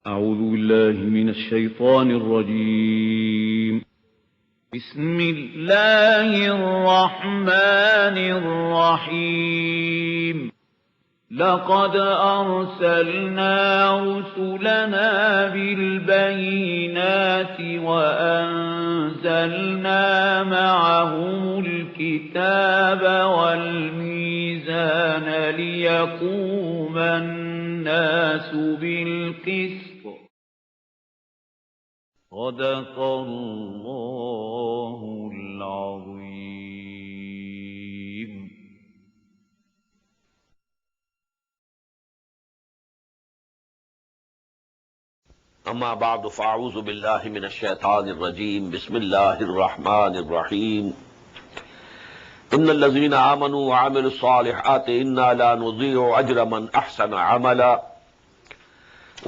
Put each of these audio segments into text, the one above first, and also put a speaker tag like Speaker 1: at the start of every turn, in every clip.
Speaker 1: أعوذ بالله من الشيطان الرجيم. بسم الله الرحمن الرحيم. لقد أرسلنا رسلنا بالبينات وأنزلنا معهم الكتاب والميزان ليقوم الناس بالقسط. صدق الله العظيم.
Speaker 2: أما بعد فأعوذ بالله من الشيطان الرجيم. بسم الله الرحمن الرحيم. إن الذين آمنوا وعملوا الصالحات إنا لا نضيع أجر من أحسن عملا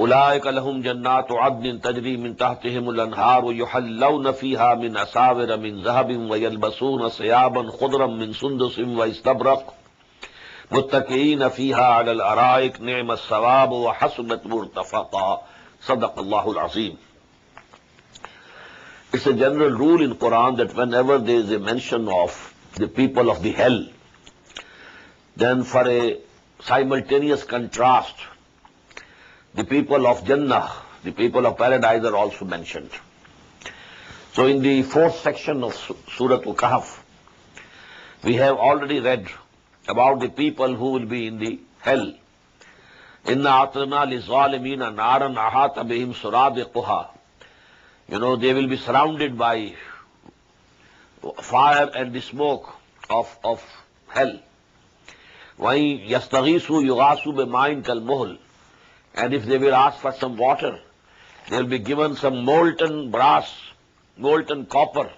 Speaker 2: أولئك لهم جنات عدن تجري من تحتهم الأنهار يحلون فيها من أساور من ذهب ويلبسون ثيابا خضرا من سندس واستبرق متكئين فيها على الأرائك نعم الثواب وحسنت مرتفقا. صدق Allah al-Azim. It's a general rule in Quran that whenever there is a mention of the people of the hell, then for a simultaneous contrast, the people of Jannah, the people of paradise are also mentioned. So in the fourth section of Surah Al-Kahf, we have already read about the people who will be in the hell. Inna atna lizalimina naran ahata bihim suradiquha. You know, they will be surrounded by fire and the smoke of hell. Wahi yastaghisu yughasu bima'in kal muhl. And if they will ask for some water, they will be given some molten brass, molten copper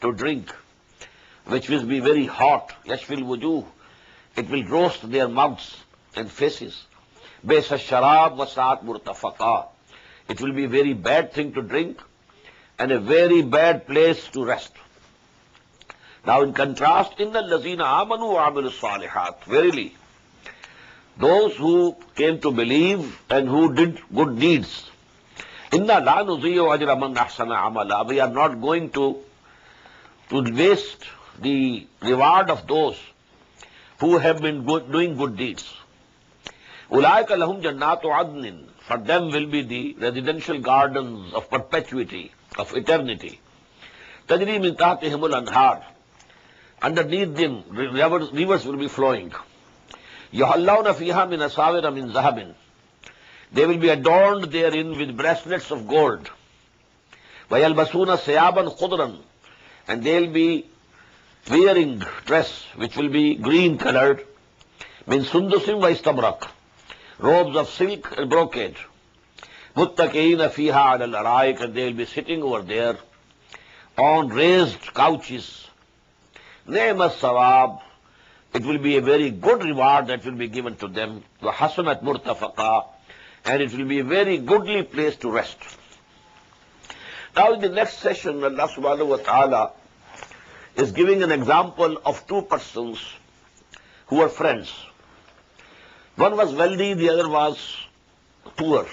Speaker 2: to drink, which will be very hot. Yashfil wujuh. It will roast their mouths and faces. Besa sharab wa saat murtafaqa. It will be a very bad thing to drink and a very bad place to rest. Now in contrast, inna allazina amanu wa amilu salihat. Verily, those who came to believe and who did good deeds. Inna la nuziyu ajra man ahsana amala. We are not going to waste the reward of those who have been doing good deeds. Ulaika lahum jannatu adnin. For them will be the residential gardens of perpetuity, of eternity. Tajri min tahtihimul anhar. Underneath them, rivers will be flowing. Yuhallawna fiha min asawira min zahabin. They will be adorned therein with bracelets of gold. Vayalbasuna sayaban khudran. And they will be wearing dress which will be green colored. Min sundusim wa istabrak. Robes of silk and brocade. Muttaqiina fiha ala al-araik, and they will be sitting over there on raised couches. Ni'ma as-sawab. It will be a very good reward that will be given to them. Wa hasanat murtafaqa, and it will be a very goodly place to rest. Now in the next session, Allah subhanahu wa ta'ala is giving an example of two persons who were friends. One was wealthy, the other was poor.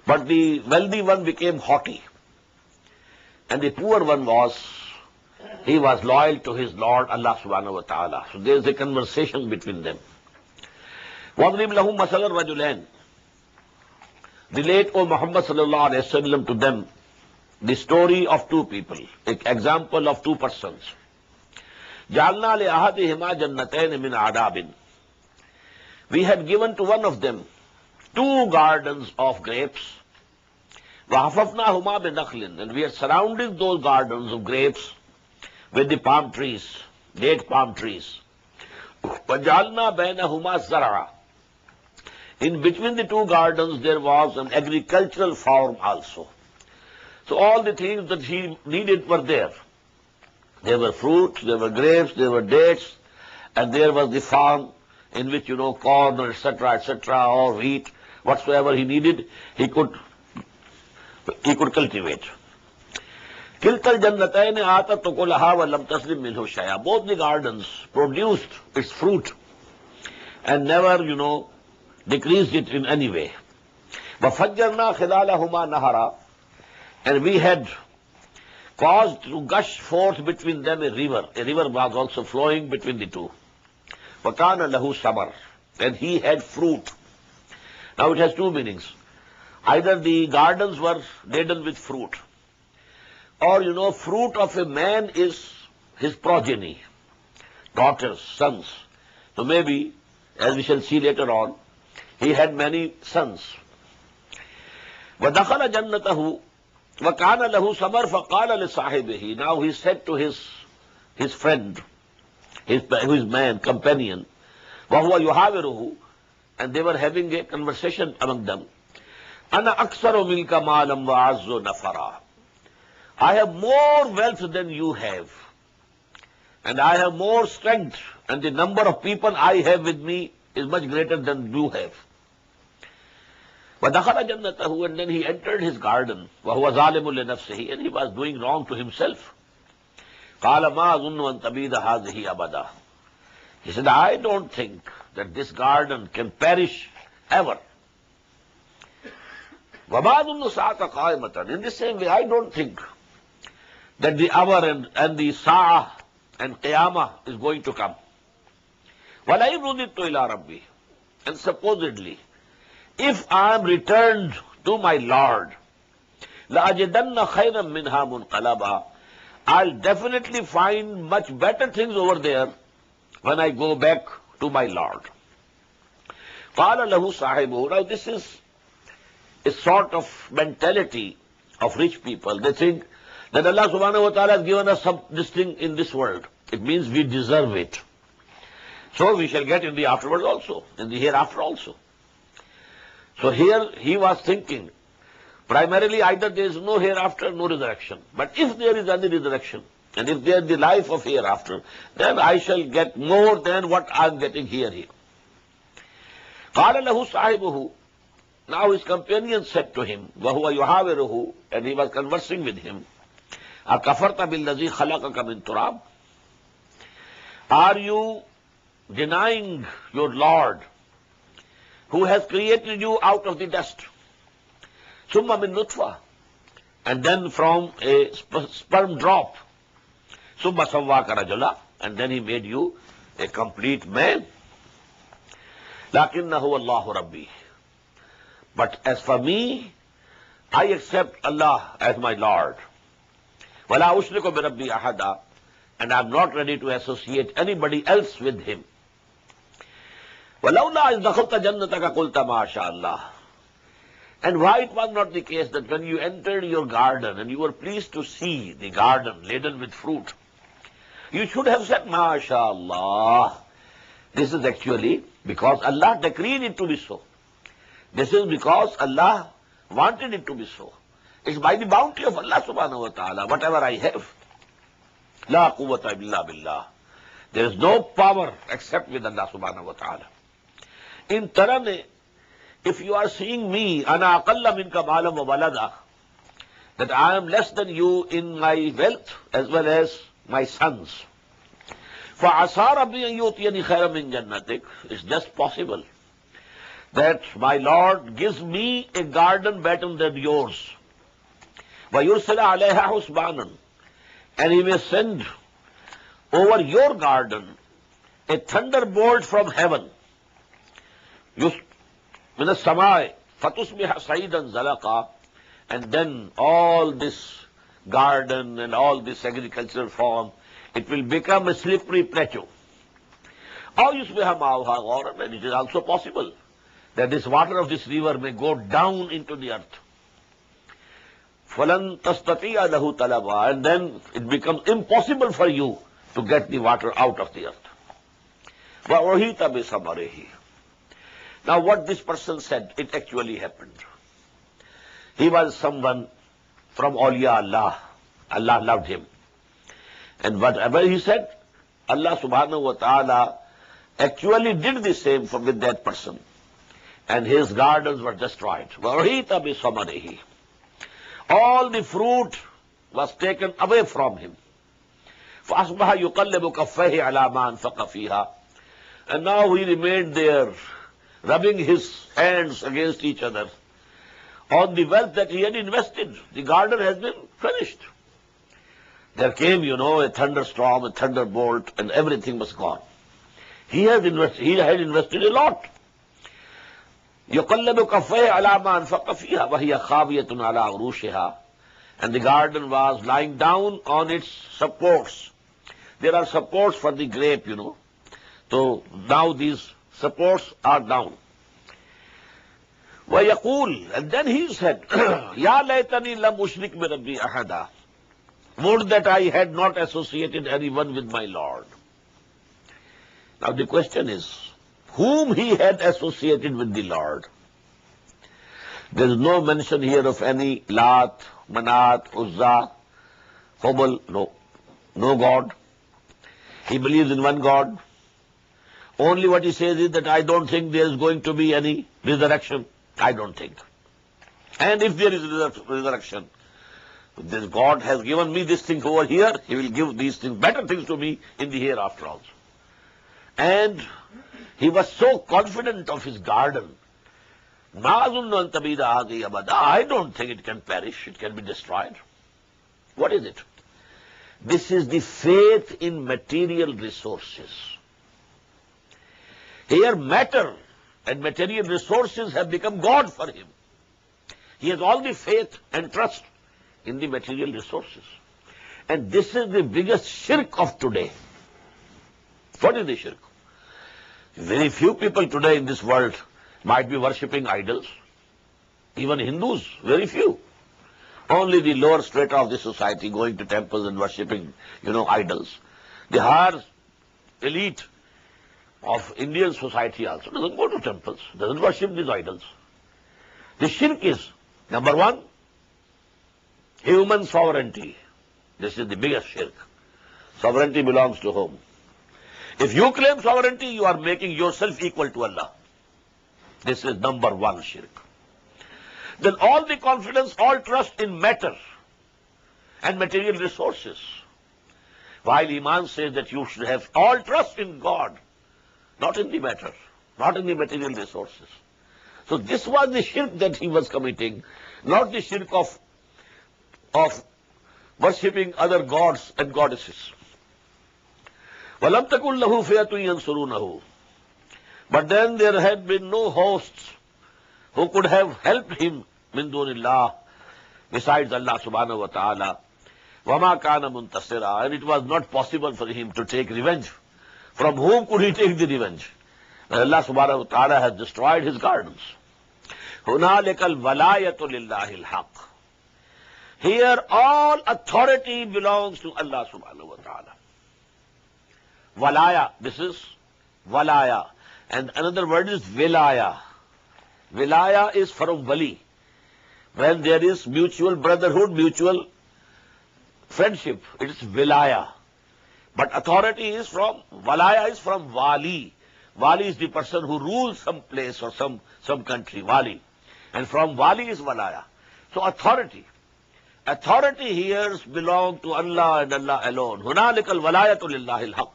Speaker 2: But the wealthy one became haughty. And the poor one he was loyal to his Lord, Allah subhanahu wa ta'ala. So there is a conversation between them. وَضْرِبْ لَهُمْ مَثَلَ الرَّجُلَيْنِ. Relate, O Muhammad sallallahu alayhi wa sallam, to them the story of two people, an example of two persons. جَعَلْنَا لِأَحَدِهِمَا جَنَّتَيْنِ مِنْ عَذَابٍ. We had given to one of them two gardens of grapes. وَحَفَفْنَاهُمَا بِنَخْلٍ. And we had surrounded those gardens of grapes with the palm trees, date palm trees. وَجَعَلْنَا بَيْنَهُمَا زَرْعًا. In between the two gardens there was an agricultural farm also. So all the things that he needed were there. There were fruits, there were grapes, there were dates, and there was the farm in which, corn, etc., or wheat, whatsoever he needed, he could cultivate. Kiltal jannatayn atat ukulaha wa lam taslim minhu shay'a. Both the gardens produced its fruit and never, decreased it in any way. وَفَجَّرْنَا خِلَالَهُمَا نَهَرًا, and we had caused to gush forth between them a river. A river was also flowing between the two. وَكَانَ لَهُ ثَمَرٌ, and he had fruit. Now it has two meanings. Either the gardens were laden with fruit, or fruit of a man is his progeny, daughters, sons. So maybe, as we shall see later on, he had many sons. وَدَخَلَ جَنَّتَهُ وَكَانَ لَهُ ثَمَرٌ فَقَالَ لِصَاحِبِهِ. Now he said to his friend, his man, companion, وَهُوَ يُحَاوِرُهُ, and they were having a conversation among them, أَنَا أَكْثَرُ مِنْكَ مَالًا وَأَعَزُّ نَفَرًا. I have more wealth than you have, and I have more strength, and the number of people I have with me is much greater than you have. وَدَخَلَ جَنَّتَهُ, and then he entered his garden, وَهُوَ ظَالِمٌ لِنَفْسِهِ, and he was doing wrong to himself. قَالَ مَا أَظُنُّ أَن تَبِيدَ هَذِهِ أَبَدًا. He said, I don't think that this garden can perish ever. وَمَا أَظُنُّ السَّاعَةَ قَائِمَةً. In the same way, I don't think that the hour and the sa'ah and qiyamah is going to come. وَلَئِن رُدِدتُّ إِلَىٰ رَبِّي. And supposedly, if I am returned to my Lord, لَأَجِدَنَّ خَيْرًا مِنْهَا مُنْقَلَبًا. I'll definitely find much better things over there when I go back to my Lord. قَالَ لَهُ صَاحِبُهُ. Now this is a sort of mentality of rich people. They think that Allah subhanahu wa ta'ala has given us this thing in this world. It means we deserve it. So we shall get in the afterwards also, in the hereafter also. So here he was thinking, primarily either there is no hereafter, no resurrection. But if there is any resurrection, and if there is the life of hereafter, then I shall get more than what I am getting here. قَالَ لَهُ صَاحِبُهُ. Now his companion said to him, وَهُوَ يُحَاوِرُهُ, and he was conversing with him, أَكَفَرْتَ بِالَّذِي خَلَقَكَ مِنْ تُرَابٍ. Are you denying your Lord, who has created you out of the dust? ثُمَّ مِن نُطْفَةٍ, and then from a sperm drop. ثُمَّ سَوَّاكَ رَجُلًا, and then he made you a complete man. لَكِنَّهُ اللَّهُ رَبِّي. But as for me, I accept Allah as my Lord. وَلَا أُشْرِكُ بِرَبِّي أَحَدًا, and I am not ready to associate anybody else with him. وَلَوْلَا إِذْ دَخَلْتَ جَنَّتَكَ قُلْتَ مَا شَاءَ اللَّهُ. And why it was not the case that when you entered your garden and you were pleased to see the garden laden with fruit, you should have said, MashaAllah. This is actually because Allah decreed it to be so. This is because Allah wanted it to be so. It's by the bounty of Allah subhanahu wa ta'ala, whatever I have. La quwwata illa billah. There is no power except with Allah subhanahu wa ta'ala. In Tarane, if you are seeing me, ana aqalla minka malam wa walada, that I am less than you in my wealth as well as my sons. فَعَسَىٰ رَبِّي أَن يُؤْتِيَنِي خَيْرًا مِنْ جَنَّتِكَ. It's just possible that my Lord gives me a garden better than yours. وَيُرْسِلَ عَلَيْهَا حُسْبَانًا, and he may send over your garden a thunderbolt from heaven. مِنَ السَّمَاءِ فَتُصْبِحَ صَعِيدًا زَلَقًا, and then all this garden and all this agricultural farm, it will become a slippery plateau. أَوْ يُصْبِحَ مَاؤُهَا غَوْرًا, and it is also possible that this water of this river may go down into the earth. فَلَن تَسْتَطِيعَ لَهُ طَلَبًا, and then it becomes impossible for you to get the water out of the earth. وَأُحِيطَ بِثَمَرِهِ. Now what this person said, it actually happened. He was someone from awliya Allah. Allah loved him. And whatever he said, Allah subhanahu wa ta'ala actually did the same with that person. And his gardens were destroyed. وَأُحِيطَ بِثَمَرِهِ. All the fruit was taken away from him. فَأَصْبَحَ يُقَلِّبُ كَفَّيْهِ عَلَى مَا أَنْفَقَ فِيهَا. And now he remained there, rubbing his hands against each other on the wealth that he had invested. The garden has been finished. There came, a thunderstorm, a thunderbolt, and everything was gone. He had invested a lot. يَقَلَّبُ كَفَّيْهِ عَلَى مَا أَنْفَقَ فِيهَا وَهِيَ خَاوِيَةٌ عَلَى عُرُوشِهَا. And the garden was lying down on its supports. There are supports for the grape, So now these supports are down. وَيَقُولُ, and then he said, يَا لَيْتَنِي لَمْ أُشْرِكْ بِرَبِّي أَحَدًا. Would that I had not associated anyone with my Lord. Now the question is, whom he had associated with the Lord? There is no mention here of any Lat, Manat, Uzza, Hubal, no God. He believes in one God. Only what he says is that I don't think there is going to be any resurrection. I don't think. And if there is resurrection, this God has given me this thing over here, he will give these things, better things to me in the hereafter also. And he was so confident of his garden. I don't think it can perish, it can be destroyed. What is it? This is the faith in material resources. Here matter and material resources have become God for him. He has all the faith and trust in the material resources. And this is the biggest shirk of today. What is the shirk? Very few people today in this world might be worshipping idols. Even Hindus, very few. Only the lower strata of the society going to temples and worshipping, idols. The higher elite of Indian society also doesn't go to temples, doesn't worship these idols. The shirk is, number one, human sovereignty. This is the biggest shirk. Sovereignty belongs to whom? If you claim sovereignty, you are making yourself equal to Allah. This is number one shirk. Then all the confidence, all trust in matter and material resources. While Iman says that you should have all trust in God, not in the matter, not in the material resources. So this was the shirk that he was committing, not the shirk of worshipping other gods and goddesses. وَلَمْ تَكُنْ لَهُ فِيَةٌ يَنْصُرُونَهُ. But then there had been no hosts who could have helped him min dunillah, besides Allah subhanahu wa ta'ala. وَمَا كَانَ مُنْتَصِرًا. And it was not possible for him to take revenge. From whom could he take the revenge? When Allah subhanahu wa ta'ala has destroyed his gardens. هُنَالِكَ الْوَلَايَةُ لِلَّهِ الْحَقِّ. Here all authority belongs to Allah subhanahu wa ta'ala. Walaya, this is walaya. And another word is vilaya. Vilaya is from wali. When there is mutual brotherhood, mutual friendship, it is vilaya. But authority is from, walaya is from wali. Wali is the person who rules some place or some country, wali. And from wali is walaya. So authority. Authority here belongs to Allah and Allah alone. هُنَالِكَ الْوَلَايَةُ لِلَّهِ الْحَقِّ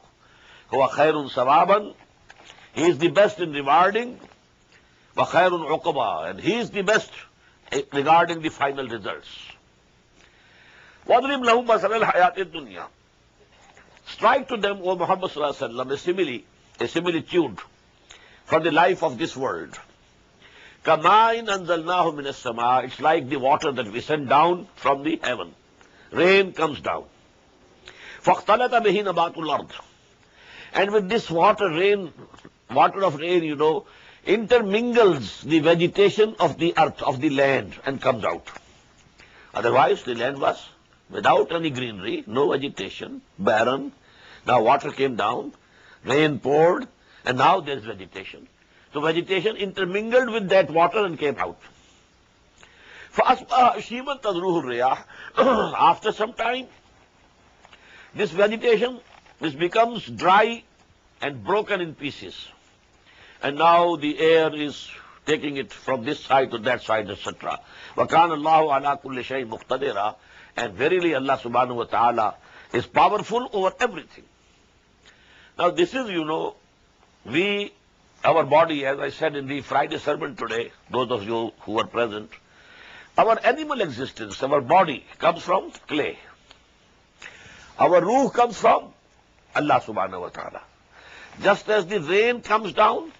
Speaker 2: هُوَ خَيْرٌ ثَوَابًا. He is the best in rewarding. وَخَيْرٌ عُقْبًا. And he is the best regarding the final results. وَاضْرِبْ لَهُمْ مَثَلَ الْحَيَاةِ الدُّنْيَا. Strike to them, O Muhammad sallallahu alaihi wasallam, a similitude for the life of this world. كَمَاءٍ أَنزَلْنَاهُ مِنَ السَّمَاءِ. It's like the water that we send down from the heaven. Rain comes down. فَاخْتَلَطَ بِهِ نَبَاتُ الْأَرْضِ. And with this water of rain, intermingles the vegetation of the earth, of the land, and comes out. Otherwise, the land was without any greenery, no vegetation, barren. Now water came down, rain poured, and now there is vegetation. So vegetation intermingled with that water and came out. فَأَصْبَحَ هَشِيمًا تَذْرُوهُ الرِّيَاحُ. After some time, this vegetation, this becomes dry and broken in pieces. And now the air is taking it from this side to that side, etc. وَكَانَ اللَّهُ عَلَى كُلِّ شَيْءٍ مُقْتَدِرًا. And verily Allah subhanahu wa ta'ala is powerful over everything. Now this is, our body, as I said in the Friday sermon today, those of you who were present, Our animal existence, our body, comes from clay. Our ruh comes from Allah subhanahu wa ta'ala. Just as the rain comes down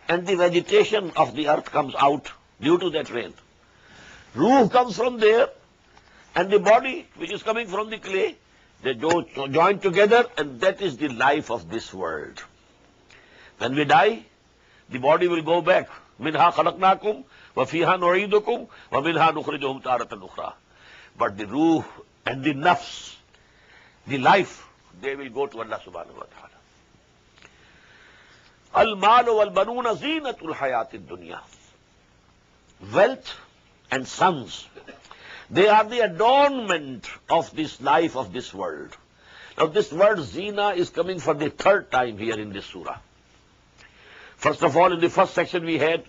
Speaker 2: and the vegetation of the earth comes out due to that rain. Ruh comes from there, and the body, which is coming from the clay, they join together, and that is the life of this world. When we die, the body will go back. Minha khalaqnakum, wa fiha nu'idukum, wa minha nukhrijuhum taratan ukhra. But the ruh and the nafs, the life, they will go to Allah subhanahu wa ta'ala. Al-malu wal-banuna zinatul hayatid dunya. Wealth and sons, they are the adornment of this life of this world. Now this word zina is coming for the third time here in this surah. First of all, in the first section we had,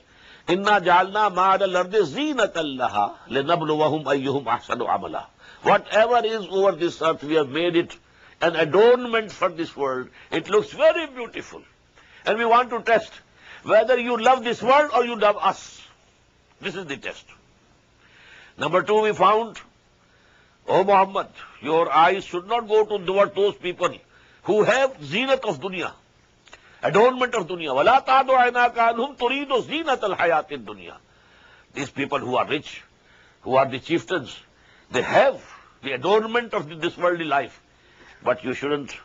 Speaker 2: Inna ja'alna ma'ala al-ardi zinatan laha linabluwahum ayyuhum ahsanu amala. Whatever is over this earth, we have made it an adornment for this world. It looks very beautiful. And we want to test whether you love this world or you love us. This is the test. Number two, we found, O Muhammad, your eyes should not go toward those people who have zinat of dunya, adornment of dunya. وَلَا تَعْدُ عَيْنَاكَ عَنْهُمْ تُرِيدُ زِينَةَ الْحَيَاةِ الدُّنْيَا. These people who are rich, who are the chieftains, they have the adornment of this worldly life. But you shouldn't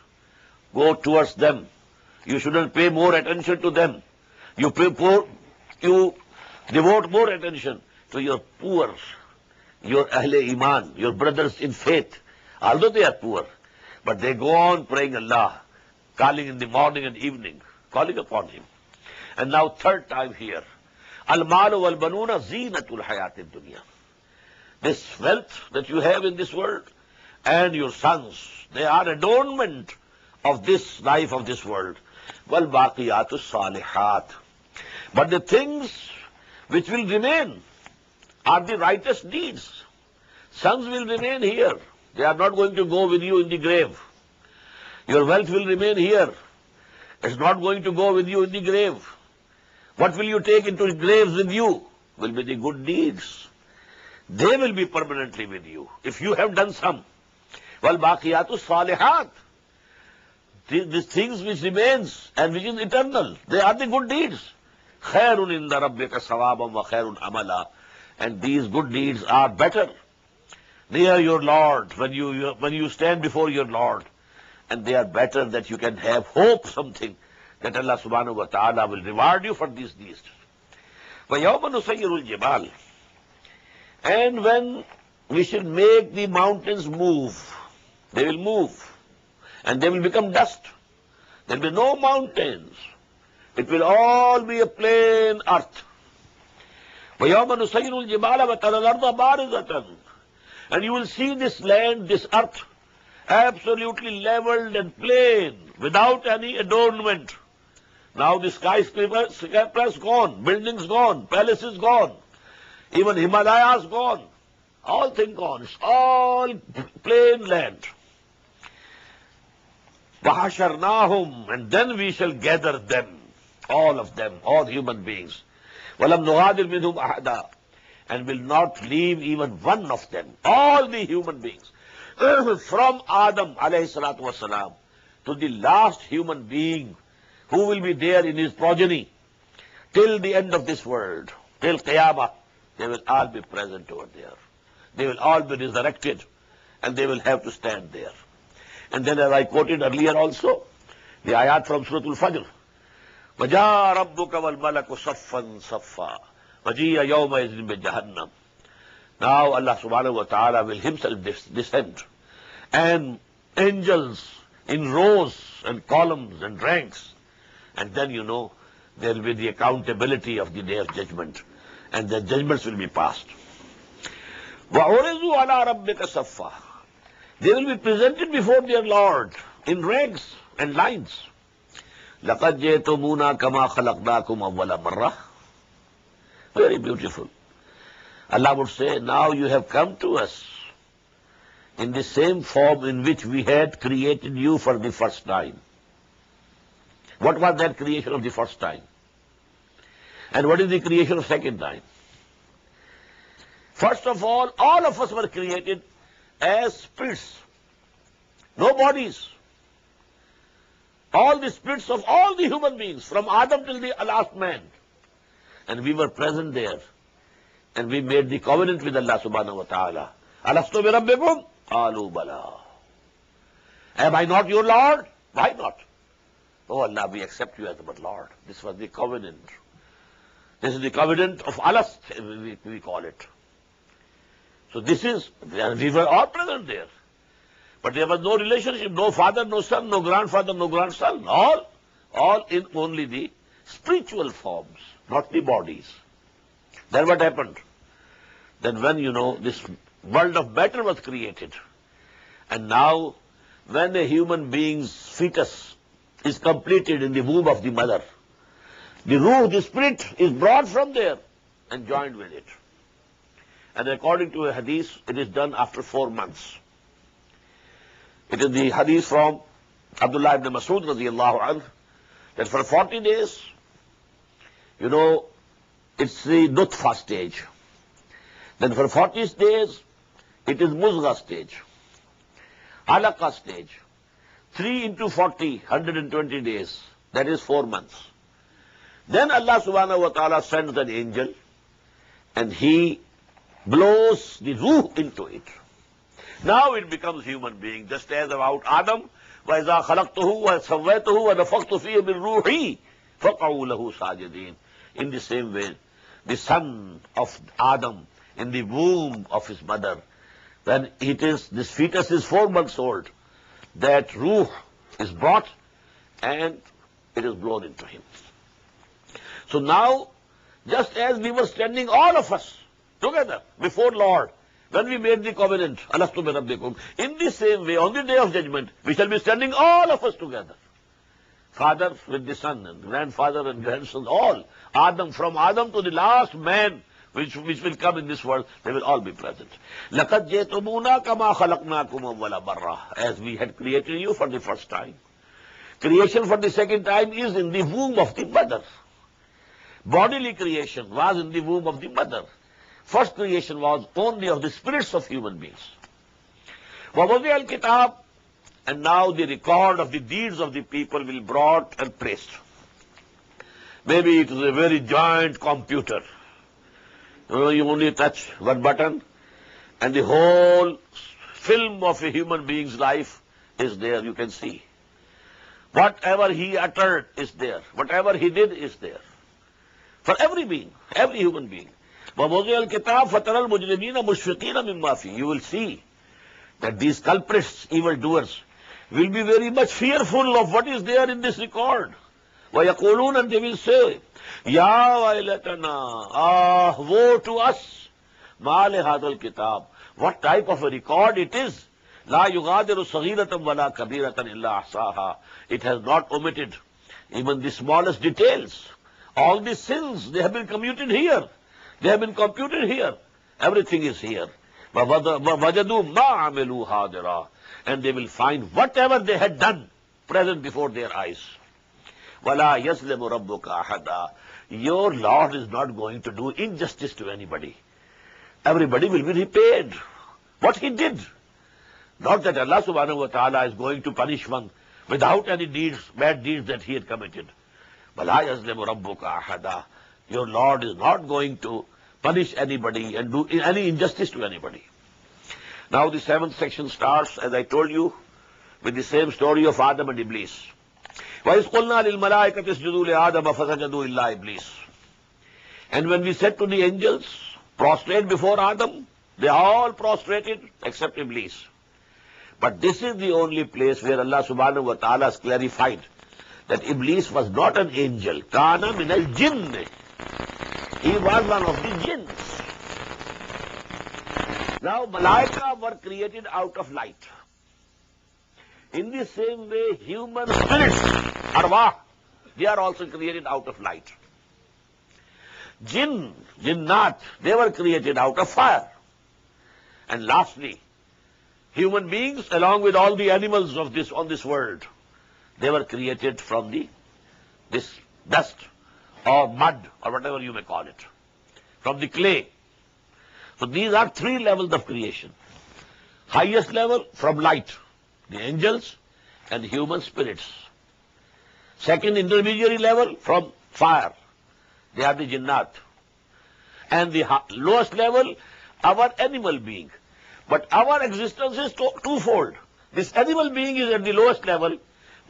Speaker 2: go towards them. You shouldn't pay more attention to them. You devote more attention to your poor, your Ahle Iman, your brothers in faith. Although they are poor, but they go on praying Allah, calling in the morning and evening, calling upon Him. And now third time here, Al-malu wal-banuna zinatul hayatid dunya. This wealth that you have in this world and your sons, they are adornment of this life of this world. Wal-baqiyatu salihat. But the things which will remain are the righteous deeds. Sons will remain here. They are not going to go with you in the grave. Your wealth will remain here. It's not going to go with you in the grave. What will you take into the graves with you? Will be the good deeds. They will be permanently with you, if you have done some. Wal-baqiyatu salihat. These things which remains and which is eternal, they are the good deeds. Khairun inda rabbika sawabam wa khairun amala. And these good deeds are better near your Lord, when you stand before your Lord. And they are better that you can have hope something, that Allah subhanahu wa ta'ala will reward you for these deeds. وَيَوْمَ نُسَيِّرُ الْجِبَالِ. And when we should make the mountains move, they will move. And they will become dust. There will be no mountains. It will all be a plain earth. وَيَوْمَ نُسَيِّرُ الْجِبَالَ وَتَرَى الْأَرْضَ بَارِزَةً. And you will see this land, this earth, absolutely leveled and plain, without any adornment. Now the skyscrapers gone, buildings gone, palaces gone, even Himalayas gone, all things gone. It's all plain land. وَحَشَرْنَاهُمْ. And then we shall gather them, all human beings. وَلَمْ نُغَادِرْ مِنْهُمْ أَحَدًا. And will not leave even one of them, all the human beings, from Adam alayhi salatu wasalam to the last human being who will be there in his progeny till the end of this world, till Qiyamah. They will all be present over there. They will all be resurrected, and they will have to stand there. And then, as I quoted earlier also, the ayat from Surah Al-Fajr, وَجَاءَ رَبُّكَ وَالْمَلَكُ صَفًّا صَفًّا وَجِيَ يَوْمَئِذٍ بِجَهَنَّمَ. Now Allah subhanahu wa ta'ala will Himself descend, and angels in rows and columns and ranks. And then, there will be the accountability of the day of judgment, and the judgments will be passed. وَعُرِضُوا عَلَىٰ رَبِّكَ صَفًّا. They will be presented before their Lord in ranks and lines. لَقَدْ جِئْتُمُونَا كَمَا خَلَقْنَاكُمْ أَوَّلَ مَرَّةٍ. Very beautiful. Allah would say, now you have come to us in the same form in which we had created you for the first time. What was that creation of the first time? And what is the creation of second time? First of all of us were created as spirits, no bodies. All the spirits of all the human beings, from Adam till the last man. And we were present there. And we made the covenant with Allah subhanahu wa ta'ala. Alastu bi rabbikum? Qalu bala. Am I not your Lord? Why not? Oh Allah, we accept you as our Lord. This was the covenant. This is the covenant of Alast, we call it. So this is, we were all present there. But there was no relationship, no father, no son, no grandfather, no grandson. All in only the spiritual forms, not the bodies. Then what happened? Then when, this world of matter was created, and now when a human being's fetus is completed in the womb of the mother, the ruh, the spirit, is brought from there and joined with it. And according to a hadith, it is done after 4 months. It is the hadith from Abdullah ibn Mas'ud radiyallahu anhu that for 40 days, it's the nutfa stage. Then for 40 days, it is muzgha stage, alaqa stage. 3 into 40, 120 days. That is 4 months. Then Allah subhanahu wa ta'ala sends an angel and he blows the ruh into it. Now it becomes human being, just as about Adam. وَإِذَا خَلَقْتُهُ وَسَوَّيْتُهُ وَنَفَخْتُ فِيهِ مِنْ رُوحِي فَقَعُوا لَهُ سَاجِدِينَ. In the same way, the son of Adam in the womb of his mother, when this fetus is 4 months old, that ruh is brought and it is blown into him. So now, just as we were standing all of us together before Lord, when we made the covenant, Alastu bi rabbikum, in the same way, on the day of judgment, we shall be standing all of us together. Father with the son, and grandfather and grandson, all. From Adam to the last man which will come in this world, they will all be present. لَقَدْ جَئْتُمُونَا كَمَا خَلَقْنَاكُمْ أَوَّلَ مَرَّةٍ. As we had created you for the first time. Creation for the second time is in the womb of the mother. Bodily creation was in the womb of the mother. First creation was only of the spirits of human beings. وَوَضِعَ الْكِتَابِ. And now the record of the deeds of the people will be brought and placed. Maybe it is a very giant computer. You only touch one button and the whole film of a human being's life is there, you can see. Whatever he uttered is there. Whatever he did is there. For every being, every human being. وَوَضِعَ الْكِتَابِ فَتَرَى الْمُجْرِمِينَ مُشْفِقِينَ مِمَّا فِيهِ. You will see that these culprits, evildoers, will be very much fearful of what is there in this record. وَيَقُولُونَ, and they will say, يَا وَيْلَتَنَا, woe to us, مَا لِهَذَا الْكِتَابِ. What type of a record it is. لَا يُغَادِرُ صَغِيرَةً وَلَا كَبِيرَةً إِلَّا أَحْصَاهَا. It has not omitted even the smallest details. All the sins, they have been commuted here. They have been computed here. Everything is here. وَوَجَدُوا مَا عَمِلُوا حَاضِرًا. And they will find whatever they had done present before their eyes. وَلَا يَظْلِمُ رَبُّكَ أَحَدًا. Your Lord is not going to do injustice to anybody. Everybody will be repaid what he did. Not that Allah subhanahu wa ta'ala is going to punish one without any deeds, bad deeds that he had committed. وَلَا يَظْلِمُ رَبُّكَ أَحَدًا. Your Lord is not going to punish anybody and do any injustice to anybody. Now the 7th section starts, as I told you, with the same story of Adam and Iblis. وَإِذْ قُلْنَا لِلْمَلَائِكَةِ اسْجُدُوا لِآدَمَ فَسَجَدُوا إِلَّا إِبْلِيسَ. And when we said to the angels, prostrate before Adam, they all prostrated except Iblis. But this is the only place where Allah subhanahu wa ta'ala has clarified that Iblis was not an angel. كَانَ مِنَ الْجِنِّ. He was one of the jinns. Now, Malaika were created out of light. In the same way, human spirits, arwah, they are also created out of light. Jinn, jinnat, they were created out of fire. And lastly, human beings, along with all the animals of on this world, they were created from this dust or mud or whatever you may call it, from the clay. So these are three levels of creation. Highest level from light, the angels and human spirits. Second intermediary level from fire, they are the jinnat. And the lowest level, our animal being. But our existence is twofold. This animal being is at the lowest level,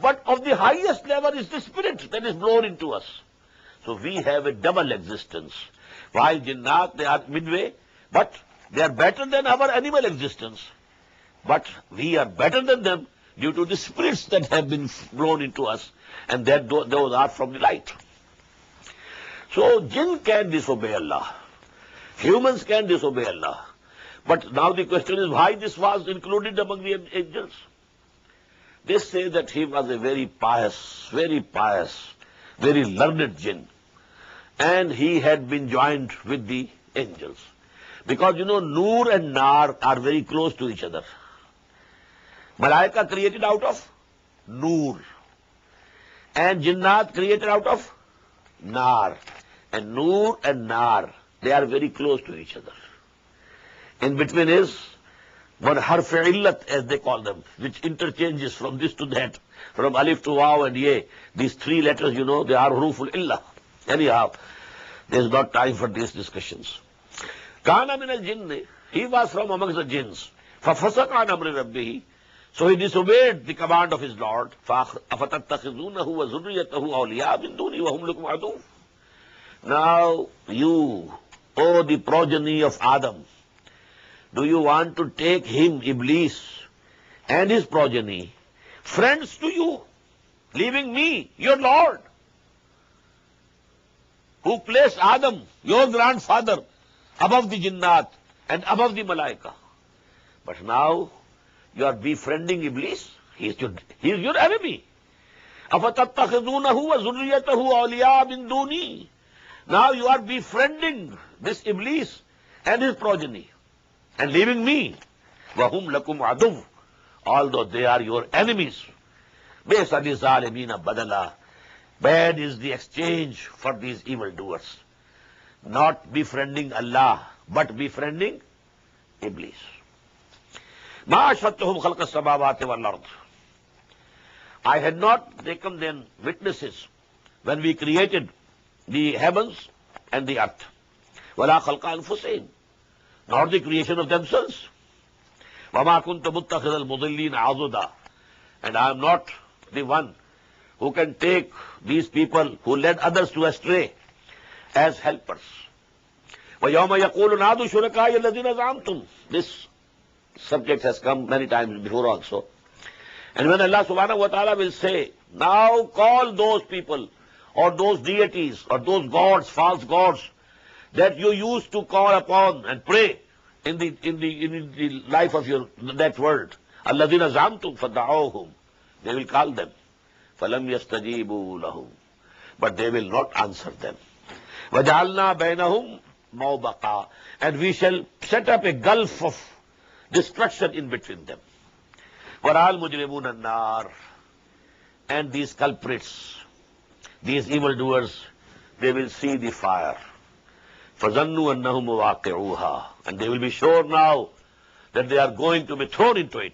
Speaker 2: but of the highest level is the spirit that is blown into us. So we have a double existence. While jinnat, they are midway, but they are better than our animal existence. But we are better than them due to the spirits that have been blown into us, and that those are from the light. So jinn can disobey Allah. Humans can disobey Allah. But now the question is why this was included among the angels. They say that he was a very pious, very learned jinn. And he had been joined with the angels. Because Noor and Nar are very close to each other. Malaika created out of Noor. And Jinnat created out of Nar. And Noor and Nar, they are very close to each other. In between is one harf illat, as they call them, which interchanges from this to that, from alif to waw and ye. These three letters, they are huruful illah. Anyhow, there is not time for these discussions. Kana min al-jinn, he was from amongst the jinns. فَفَسَقَ عَنْ أَمْرِ رَبِّهِ, so he disobeyed the command of his Lord. أَفَتَتَّخِذُونَهُ وَذُرِّيَّتَهُ أَوْلِيَاءَ مِن دُونِي وَهُمْ لَكُمْ عَدُوٌّ. Now you, O the progeny of Adam, do you want to take him, Iblis, and his progeny, friends to you, leaving me, your Lord, who placed Adam, your grandfather, above the jinnat and above the malaika? But now you are befriending Iblis. He is your enemy. أَفَتَتَّخِذُونَهُ وَذُرِّيَّتَهُ أَوْلِيَاءَ مِن دُونِي. Now you are befriending this Iblis and his progeny and leaving me. وَهُمْ لَكُمْ عَدُوٌّ, although they are your enemies. بِئْسَ لِلظَّالِمِينَ بَدَلًا, bad is the exchange for these evildoers. Not befriending Allah, but befriending Iblis. مَا أَشْهَدتُّهُمْ خَلْقَ السَّمَاوَاتِ وَالْأَرْضِ. I had not taken them witnesses when we created the heavens and the earth. وَلَا خَلْقَ أَنفُسِهِمْ, nor the creation of themselves. وَمَا كُنْتَ مُتَّخِذَ الْمُضِلِّينَ عَضُدًا, and I am not the one who can take these people who led others to astray as helpers. وَيَوْمَ يَقُولُ نَادُوا شُرَكَائِيَ الَّذِينَ زَعَمْتُمْ. This subject has come many times before also. And when Allah subhanahu wa ta'ala will say, now call those people or those deities or those gods, false gods, that you used to call upon and pray in the life of that world. الَّذِينَ زَعَمْتُمْ فَدَعَوْهُمْ, they will call them. فَلَمْ يَسْتَجِيبُوا لَهُمْ, but they will not answer them. وَجَعَلْنَا بَيْنَهُمْ مَوْبَقًا, and we shall set up a gulf of destruction in between them. وَرَأَى الْمُجْرِمُونَ النَّارِ, and these culprits, these evildoers, they will see the fire. فَظَنُّوا أَنَّهُمْ مُوَاقِعُوهَا, and they will be sure now that they are going to be thrown into it.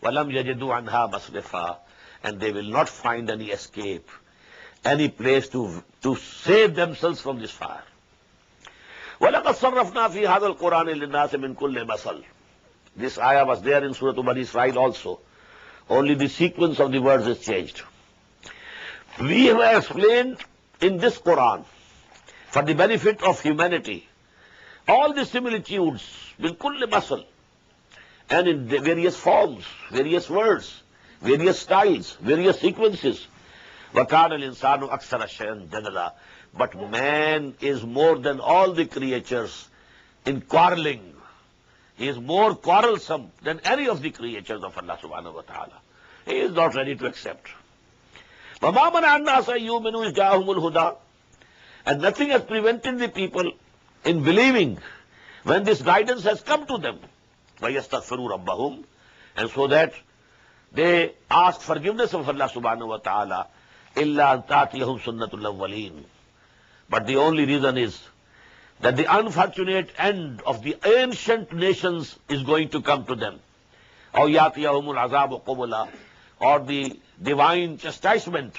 Speaker 2: وَلَمْ يَجِدُوا عَنْهَا مَصْرِفًا, and they will not find any escape, any place to save themselves from this fire. وَلَقَدْ صَرَّفْنَا فِي هَذَا الْقُرْآنِ لِلنَّاسِ مِنْ كُلِّ مَثَلٍ. This ayah was there in Surah Bani Israel also. Only the sequence of the words is changed. We have explained in this Quran, for the benefit of humanity, all the similitudes, min kulli masal, and in the various forms, various words, various styles, various sequences. وَكَانَ الْإِنسَانُ أَكْثَرَ شَيْءٍ جَدَلًا, but man is more than all the creatures in quarreling. He is more quarrelsome than any of the creatures of Allah subhanahu wa ta'ala. He is not ready to accept. وَمَا مَنَعَ النَّاسَ أَن يُؤْمِنُوا إِذْ جَاءَهُمُ الْهُدَىٰ, and nothing has prevented the people in believing when this guidance has come to them. وَيَسْتَغْفِرُوا رَبَّهُمْ, and so that they ask forgiveness of Allah subhanahu wa ta'ala. إِلَّا أَن تَأْتِيَهُمْ سُنَّةُ الْأَوَّلِينَ, but the only reason is that the unfortunate end of the ancient nations is going to come to them. Aw yatiyahumul azabu qubula, or the divine chastisement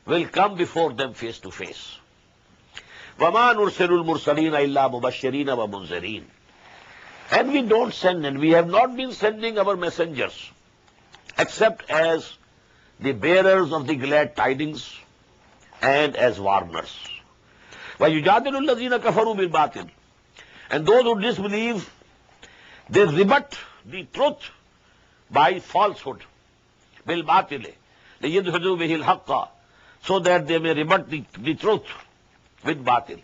Speaker 2: will come before them face to face. وَمَا نُرْسِلُ الْمُرْسَلِينَ إِلَّا مُبَشِّرِينَ وَمُنذِرِينَ. And we don't send, and we have not been sending our messengers except as the bearers of the glad tidings and as warners. وَيُجَادِلُ الَّذِينَ كَفَرُوا بِالْبَاطِلِ. And those who disbelieve, they rebut the truth by falsehood. بِالْبَاطِلِ لِيَدْحُدُوا بِهِ الْحَقَّ, so that they may rebut the truth with batil.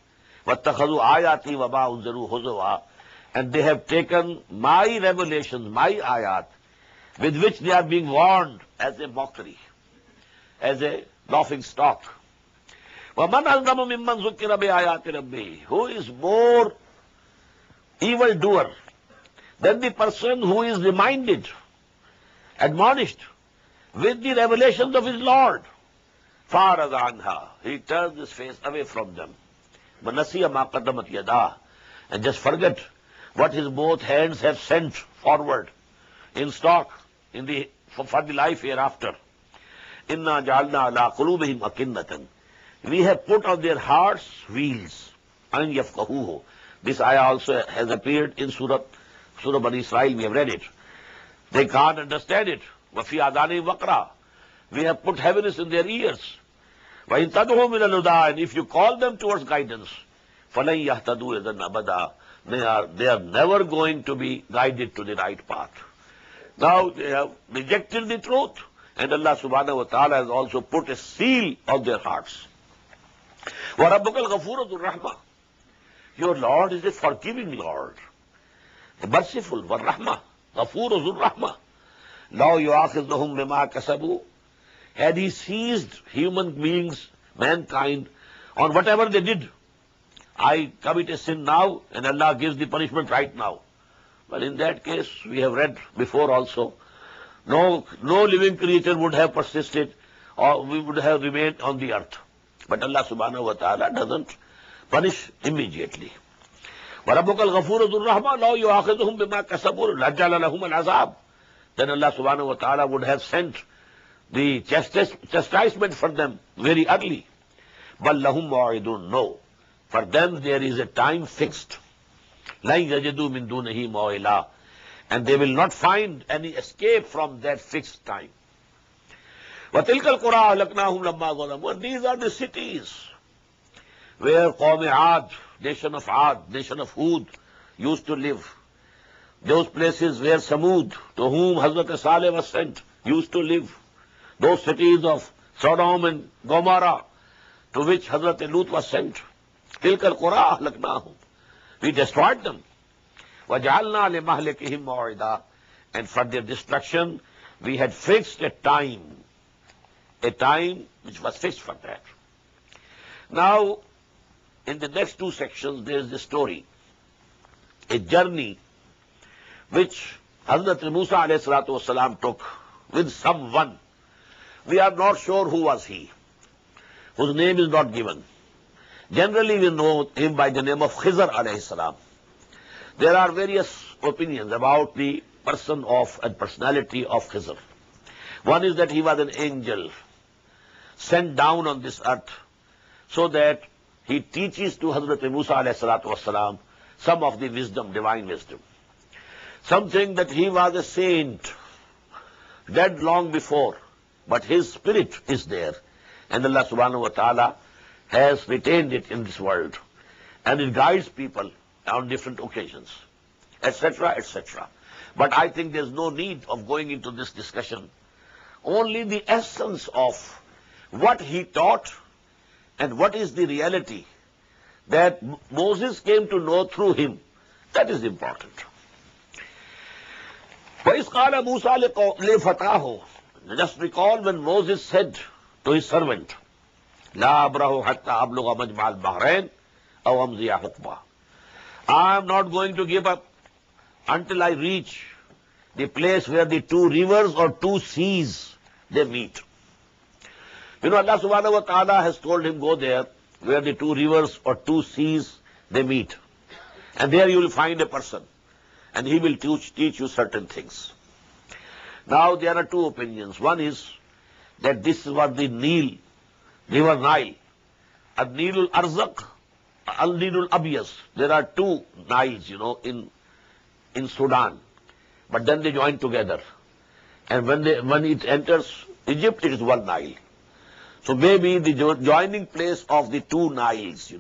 Speaker 2: وَاتَّخَذُوا آيَاتِي وَمَا أُنذِرُوا هُزُوًا. And they have taken my revelations, my ayat, with which they are being warned, as a mockery, as a laughing stock. وَمَنْ أَظْلَمُ مِمَّنْ ذُكِّرَ بِآيَاتِ رَبِّهِ. Who is more evildoer than the person who is reminded, admonished with the revelations of his Lord? فَأَعْرَضَ عَنْهَا. He turns his face away from them. وَنَسِيَ مَا قَدَّمَتْ يَدَاهُ. And just forget what his both hands have sent forward in stock for the life hereafter. إِنَّا جَعَلْنَا عَلَىٰ قُلُوبِهِمْ أَكِنَّةً. We have put on their hearts wheels. أَنْ يَفْقَهُوهُ. This ayah also has appeared in Surah Bani Israel. We have read it. They can't understand it. وَفِي آذَانِهِمْ وَقْرًا. We have put heaviness in their ears. وَإِن تَدْعُوهُمْ إِلَى الْهُدَىٰ. And if you call them towards guidance, فَلَن يَهْتَدُوا إِذًا أَبَدًا. They are never going to be guided to the right path. Now they have rejected the truth, and Allah subhanahu wa ta'ala has also put a seal on their hearts. وَرَبُّكَ الْغَفُورُ ذُو الرَّحْمَةِ. Your Lord is a forgiving Lord, a merciful. وَالرَّحْمَةِ غَفُورُ ذُو الرَّحْمَةِ. لَوْ يُؤَاخِذُهُمْ بِمَا كَسَبُوا. Had he seized human beings, mankind, on whatever they did, I commit a sin now, and Allah gives the punishment right now. Well, in that case, we have read before also, no living creature would have persisted, or we would have remained on the earth. But Allah subhanahu wa ta'ala doesn't punish immediately. وَرَبُّكَ الْغَفُورُ ذُو الرَّحْمَةِ لَوْ يُؤَاخِذُهُمْ بِمَا كَسَبُوا لَجَّعَلَ لَهُمُ الْعَذَابَ. Then Allah subhanahu wa ta'ala would have sent the chastisement for them very early. بَلْ لَهُمْ مَوْعِدٌ. No. For them there is a time fixed. لَن يَجِدُوا مِن دُونِهِ مَوْئِلًا. And they will not find any escape from that fixed time. وَتِلْكَ الْقُرَىٰ أَهْلَكْنَاهُمْ لَمَّا ظَلَمُوا. And these are the cities where Qawm Aad, nation of Aad, nation of Hud, used to live. Those places where Samud, to whom Hazrat Saleh was sent, used to live. Those cities of Sodom and Gomorrah, to which Hazrat Lut was sent. تِلْكَ الْقُرَىٰ أَهْلَكْنَاهُمْ. We destroyed them. وَجَعَلْنَا لِمَهْلِكِهِمْ مَوْعِدًا. And for their destruction, we had fixed a time which was fixed for that. Now, in the next two sections, there is the story, a journey which Hazrat Musa alayhi salatu wasalam took with someone. We are not sure who was he, whose name is not given. Generally, we know him by the name of Khizr alayhi salam. There are various opinions about the person of and personality of Khizr. One is that he was an angel sent down on this earth so that he teaches to Hazrat Musa alayhi salatu wasalam some of the wisdom, divine wisdom. Something that he was a saint, dead long before, but his spirit is there. And Allah subhanahu wa ta'ala has retained it in this world. And it guides people on different occasions, etc., etc. But I think there's no need of going into this discussion. Only the essence of what he taught and what is the reality that Moses came to know through him, that is important. وَإِذْ قَالَ مُوسَى لِفَتَاهُ. Just recall when Moses said to his servant, لَا أَبْرَهُ حَتَّى أَبْلُغَ مَجْمَعَ الْبَحْرَيْنِ أَوْ أَمْضِيَ حُقْبًا. I am not going to give up until I reach the place where the two rivers or two seas, they meet. You know, Allah subhanahu wa ta'ala has told him, go there where the two rivers or two seas, they meet. And there you will find a person, and he will teach you certain things. Now there are two opinions. One is that this was the Nile, river Nile, Al-Nilul Arzaq, Al-Nilul Abyas. There are two Niles, in Sudan, but then they join together. And when it enters Egypt, it is one Nile. So maybe the joining place of the two Niles,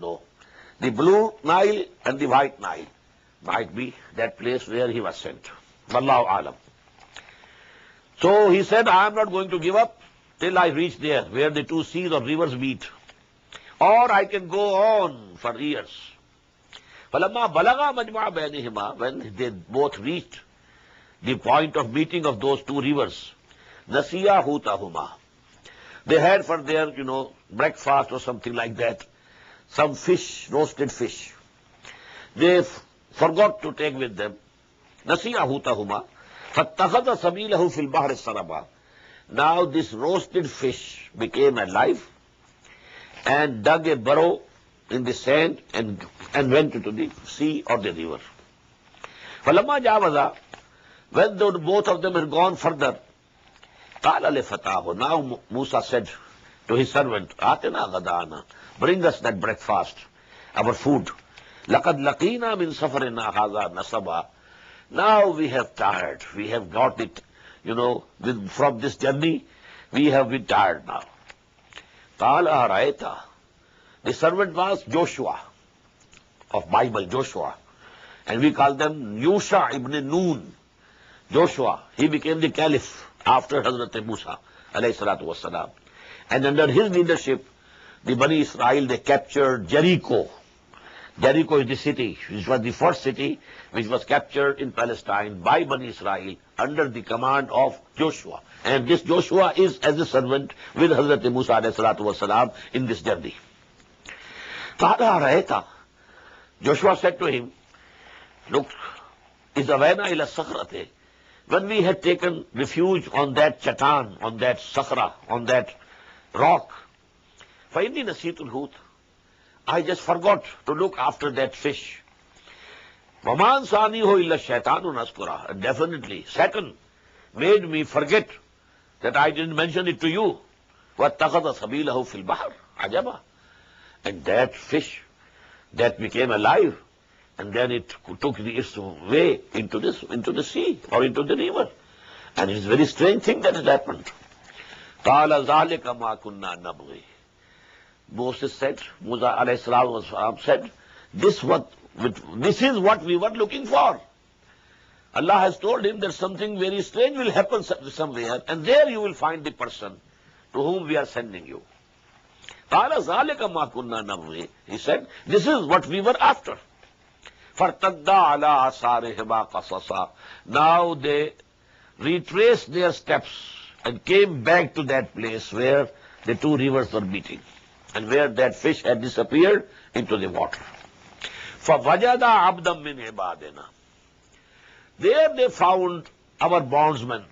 Speaker 2: the blue Nile and the white Nile, might be that place where he was sent. Wallahu alam. So he said, I am not going to give up till I reach there, where the two seas or rivers meet. Or I can go on for years. فَلَمَّا بَلَغَا مَجْمَعَ بَيْنِهِمَا, when they both reached the point of meeting of those two rivers, نَسِيَا هُوتَهُمَا, they had for their, breakfast or something like that, some fish, roasted fish. They forgot to take with them. نَسِيَا هُوتَهُمَا فَاتَّخَذَ سَبِيلَهُ فِي الْبَحْرِ السَّرَبَا. Now this roasted fish became alive and dug a burrow in the sand and went into the sea or the river. فَلَمَّا جَاوَزَا, when both of them had gone further, قَالَ لِفَتَاهُ, now Musa said to his servant, آتِنَا غَدَانَا, bring us that breakfast, our food. لَقَدْ لَقِينَا مِنْ سَفَرِنَا هَذَا نَصَبًا. Now we have tired, we have got it, from this journey, we have been tired now. قَالَ أَرَأَيْتَ, the servant was Joshua, of Bible, Joshua. And we call them Yusha ibn Nun. Joshua, he became the caliph after Hazrat Musa, alayhi salatu wassalam. And under his leadership, the Bani Israel, they captured Jericho. Jericho is the city, which was the first city which was captured in Palestine by Bani Israel under the command of Joshua. And this Joshua is as a servant with Hazrat Musa alayhi salatu wassalam in this journey. Joshua said to him, look, إِذَوَيْنَا إِلَى الصَّخْرَةِ, when we had taken refuge on that chatan, on that sakhra, on that rock, فَإِنِّي نَسِيتُ الْحُوتَ, I just forgot to look after that fish. وَمَا أَنْسَانِيهُ إِلَّا الشَّيْطَانُ نَذْكُرَهُ, and definitely Satan made me forget that I didn't mention it to you. وَاتَّخَذَ سَبِيلَهُ فِي الْبَحْرِ عَجَبًا, and that fish that became alive, and then it took its way into the sea or into the river. And it's a very strange thing that has happened. قَالَ ذَلِكَ مَا كُنَّا نَبْغِي. Moses said, Musa alayhi salam said, this is what we were looking for. Allah has told him that something very strange will happen somewhere, and there you will find the person to whom we are sending you. قَالَ ذَلِكَ مَا كُنَّا نَبْغِي. He said, this is what we were after. فَارْتَدَّا عَلَىٰ آثَارِهِمَا قَصَصًا. Now they retraced their steps and came back to that place where the two rivers were meeting and where that fish had disappeared into the water. فَوَجَدَ عَبْدًا مِّنْ عِبَادِنَا. There they found our bondsman,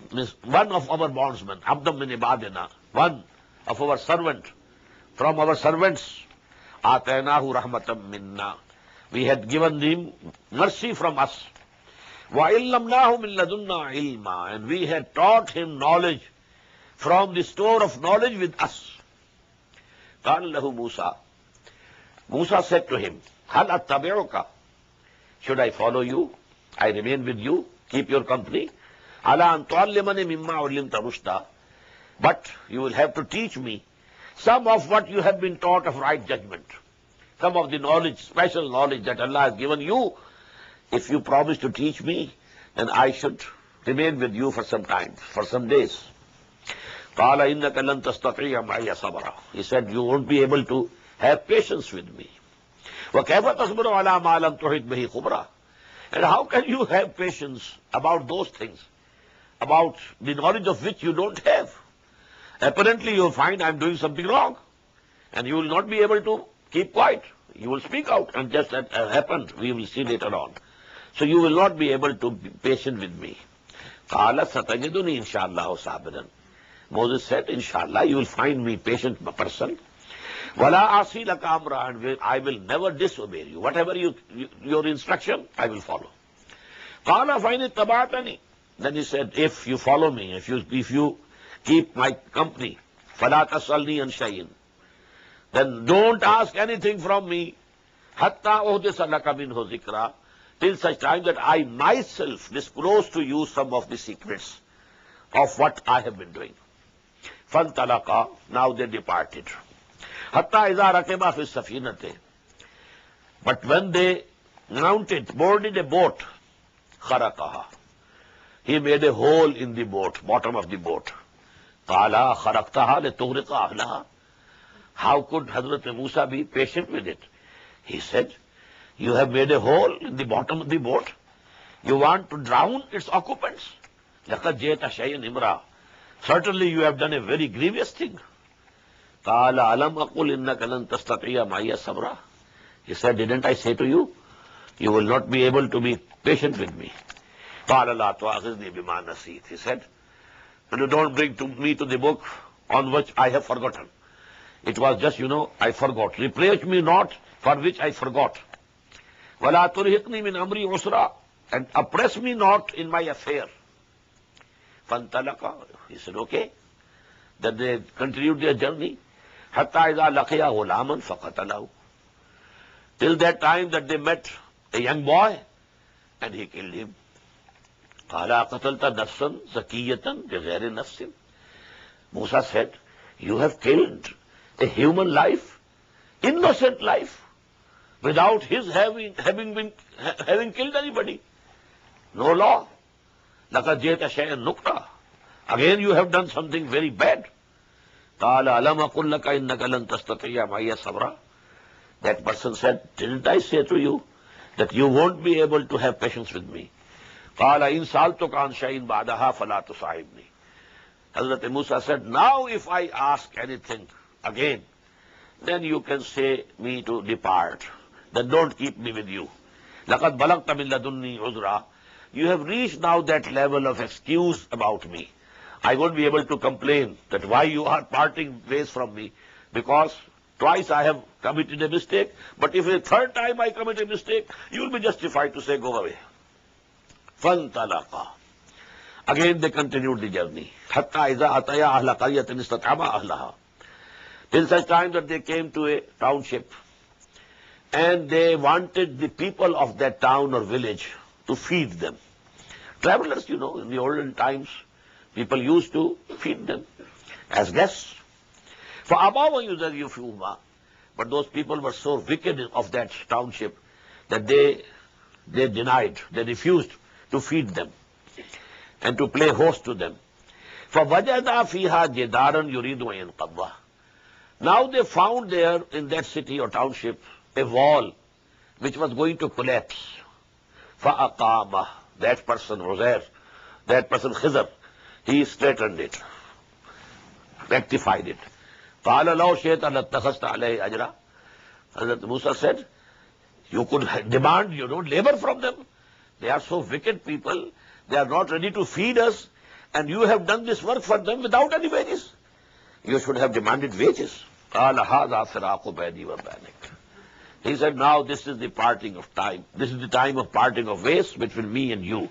Speaker 2: one of our bondsmen, عَبْدًا مِّنْ عِبَادِنَا, one of our servant, from our servants. آتَيْنَاهُ رَحْمَةً مِنَّا, we had given him mercy from us. وَإِلَّمْنَاهُ مِنْ لَدُنَّا عِلْمًا, and we had taught him knowledge from the store of knowledge with us. قَالَ لَهُ مُوسَى, Musa said to him, هَلْ أَتَّبِعُكَ, should I follow you? I remain with you, keep your company. عَلَىٰ أَن تُعَلِّمَنِ مِمَّا عُلِّمْتَ رُشْدًا, but you will have to teach me some of what you have been taught of right judgment. Some of the knowledge, special knowledge that Allah has given you. If you promise to teach me, then I should remain with you for some time, for some days. قَالَ إِنَّكَ لَن تَسْتَطِيعَ مَعِيَ صَبْرًا. He said, you won't be able to have patience with me. وَكَيْفَ تَصْبِرُ عَلَىٰ مَا لَمْ تُحِطْ بِهِ خُبْرًا. And how can you have patience about those things, about the knowledge of which you don't have? Apparently you will find I am doing something wrong, and you will not be able to keep quiet. You will speak out, and just as happened, we will see later on. So you will not be able to be patient with me. قَالَ Wala asi laka amra, and I will never disobey you. Whatever your instruction, I will follow. Qala fain ittaba'tani. Then he said, if you follow me, if you keep my company, fala tasalni an shay'in, then don't ask anything from me, hatta uhdisa laka minhu zikra, till such time that I myself disclose to you some of the secrets of what I have been doing. Fantalaqa, now they departed. Hatta iza rakiba fi safinate. But when they boarded a boat, kharaqaha, he made a hole in the boat, bottom of the boat. Qala kharaqtaha litughriqa ahlaha. How could Hazrat Musa be patient with it? He said, you have made a hole in the bottom of the boat. You want to drown its occupants? Laqad jeta shay'an imra. Certainly you have done a very grievous thing. Qala alam aqul innaka lan tastati'a ma'iya sabra. He said, didn't I say to you, you will not be able to be patient with me. Qala la tu'akhidhni bima nasit. He said, and you don't bring me to the book on which I have forgotten. It was just, I forgot. Reproach me not for which I forgot. Wala turhiqni min amri usra, and oppress me not in my affair. Fantalaqa, he said, okay. Then they continued their journey. Hatta iza laqiya ghulaman faqatalahu. Till that time that they met a young boy, and he killed him. Qala qatalta nafsan zakiyatan bighayri nafsin. Musa said, you have killed a human life, innocent life, without his having killed anybody. No law. Laqad jeta shay'an nukra. Again you have done something very bad. Qala alam aqul laka innaka lan tastati'a ma'iya sabra. That person said, didn't I say to you that you won't be able to have patience with me? Qala in sa'altuka an shay'in ba'daha fala tusa'ibni. Hazrat Musa said, now if I ask anything again, then you can say me to depart. Then don't keep me with you. Laqad balagta min ladunni uzra. You have reached now that level of excuse about me. I won't be able to complain that why you are parting ways from me, because twice I have committed a mistake, but if a third time I commit a mistake, you will be justified to say go away. Fantalaqa. Again they continued the journey. Hatta iza ataya ahla qaryatin istat'ama ahlaha. Till such time that they came to a township, and they wanted the people of that town or village to feed them. Travelers, in the olden times, people used to feed them as guests. For Abawa Yuzariyufuma, but those people were so wicked of that township that they denied, they refused to feed them and to play host to them. For Vajada fiha jedaran yuridu an yanqadha. Now they found there in that city or township a wall which was going to collapse. فَأَقَامَهُ. That person was there. That person Khizr, he straightened it, rectified it. قَالَ لَوْ شِئْتَ لَاتَّخَذْتَ عَلَيْهِ أَجْرًا. Hazrat Musa said, you could demand, labor from them. They are so wicked people. They are not ready to feed us, and you have done this work for them without any wages. You should have demanded wages. قَالَ هَذَا فِرَاقُ بَيْنِي وَبَيْنِكَ. He said, now this is the parting of time. This is the time of parting of ways between me and you.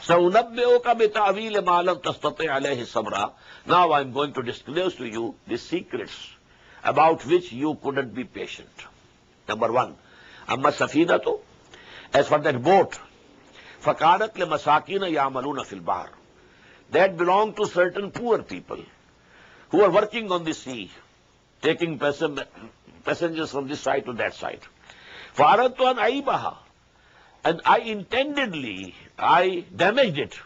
Speaker 2: سَأُنَبِّئُكَ بِتَعْوِيلِ مَا لَمْ تَسْتَطِعْ عَلَيْهِ صَبْرًا. Now I'm going to disclose to you the secrets about which you couldn't be patient. Number one, أَمَّا السَّفِينَةُ. As for that boat, فَكَانَتْ لِمَسَاكِينَ يَعْمَلُونَ فِي الْبَحْرِ. That belonged to certain poor people who are working on the sea, taking passengers from this side to that side. فَأَرَدْتُ أَنْ أَعِيبَهَا. And I damaged it.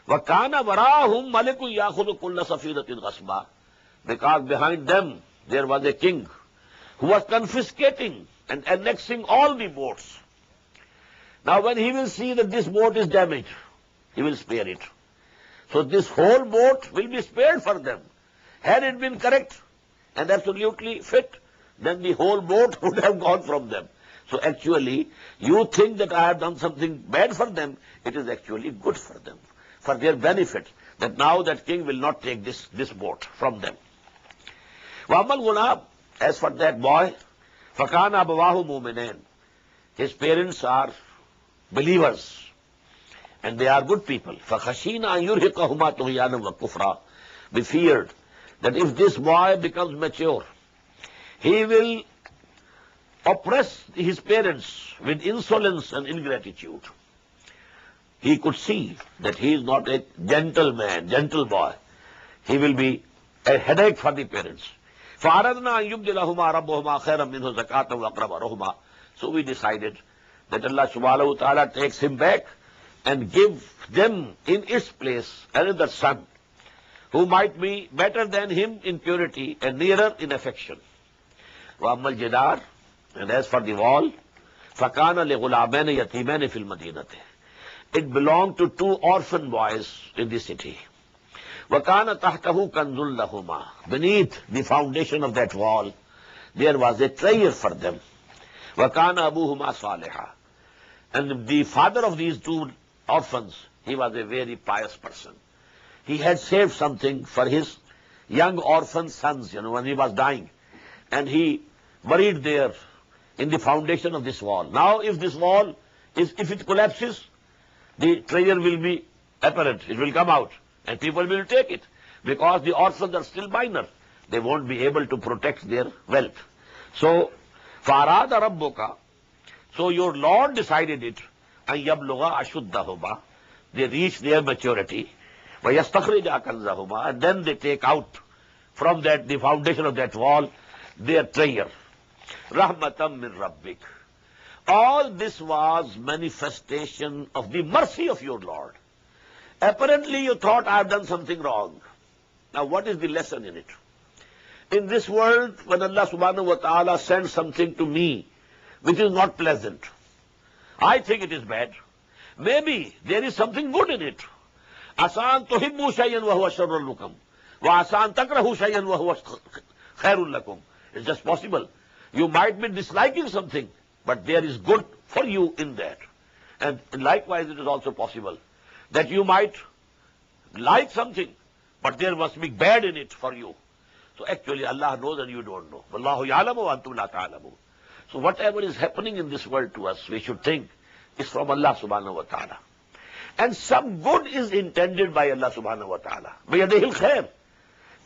Speaker 2: وَكَانَ وَرَاهُمْ مَلِكٌ يَأْخُذُ كُلَّ سَفِينَةٍ غَصْبًا. Because behind them there was a king who was confiscating and annexing all the boats. Now when he will see that this boat is damaged, he will spare it. So this whole boat will be spared for them. Had it been correct and absolutely fit, then the whole boat would have gone from them. So actually, you think that I have done something bad for them, it is actually good for them, for their benefit, that now that king will not take this boat from them. وَأَمَّا الْغُلَامُ. as for that boy, فَكَانَ أَبَوَاهُ مُؤْمِنَيْنِ, his parents are believers, and they are good people. فَخَشِينَ أَن يُرْهِقَهُمَا طُغْيَانًا وَكُفْرًا, we feared that if this boy becomes mature, he will oppress his parents with insolence and ingratitude. He could see that he is not a gentle man, gentle boy. He will be a headache for the parents. فَأَرَدْنَا أَن يُبْدِلَهُمَا رَبُّهُمَا خَيْرًا مِنْهُ زَكَاةً وَأَقْرَبَ رُحْمًا. So we decided that Allah subhanahu wa ta'ala takes him back and give them in its place another son who might be better than him in purity and nearer in affection. وَأَمَّا الْجِدَارِ, and as for the wall, فَكَانَ لِغُلَامَيْنِ يَتِيمَيْنِ فِي الْمَدِينَةِ, it belonged to two orphan boys in the city. وَكَانَ تَحْتَهُ كَنْزٌ لَهُمَا, beneath the foundation of that wall, there was a treasure for them. وَكَانَ أَبُوهُمَا صَالِحًا, and the father of these two orphans, he was a very pious person. He had saved something for his young orphan sons, when he was dying, and he buried there in the foundation of this wall. Now, if this wall if it collapses, the treasure will be apparent. It will come out, and people will take it, because the orphans are still minor. They won't be able to protect their wealth. So, فَأَرَادَ رَبُّكَ, so your Lord decided it, أَن يَبْلُغَ أَشُدَّهُمَا, they reach their maturity, وَيَسْتَخْرِجَ كَنْزَهُمَا, and then they take out from that, the foundation of that wall, their treasure. رَحْمَةً مِّن رَبِّكَ. All this was manifestation of the mercy of your Lord. Apparently you thought I have done something wrong. Now what is the lesson in it? In this world, when Allah subhanahu wa ta'ala sends something to me which is not pleasant, I think it is bad. Maybe there is something good in it. Asan tuhibbu shay'an wa huwa sharrun lakum, wa asan takrahu shay'an wa huwa khairun lakum. It's just possible. You might be disliking something, but there is good for you in that. And likewise, it is also possible that you might like something, but there must be bad in it for you. So actually, Allah knows and you don't know. Wallahu ya'lamu wa antum la ta'lamun. So whatever is happening in this world to us, we should think is from Allah subhanahu wa ta'ala. And some good is intended by Allah subhanahu wa ta'ala. Biyadihil khair.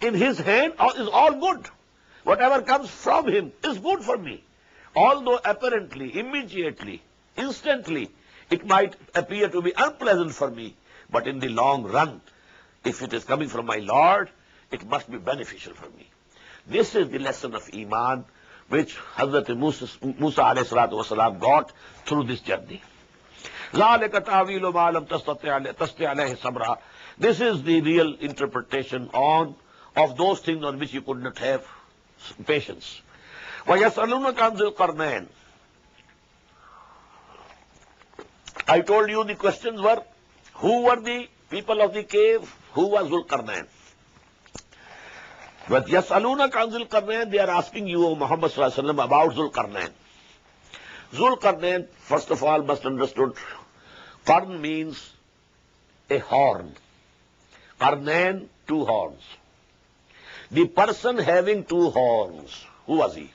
Speaker 2: In His hand is all good. Whatever comes from Him is good for me. Although apparently, immediately, instantly, it might appear to be unpleasant for me, but in the long run, if it is coming from my Lord, it must be beneficial for me. This is the lesson of Iman, which Hazrat Musa alayhi salatu wasalam got through this journey. This is the real interpretation of those things on which you could not have patience. وَيَسْأَلُونَكَ عَنْ ذِي الْقَرْنَيْنِ. I told you the questions were, who were the people of the cave, who was Dhul Qarnayn? But يَسْأَلُونَكَ عَنْ ذِي الْقَرْنَيْنِ, they are asking you, O Muhammad sallallahu alaihi wasallam, about Dhul Qarnayn. Dhul Qarnayn, first of all, must understood, Qarn means a horn. Qarnayn, two horns. The person having two horns, who was he?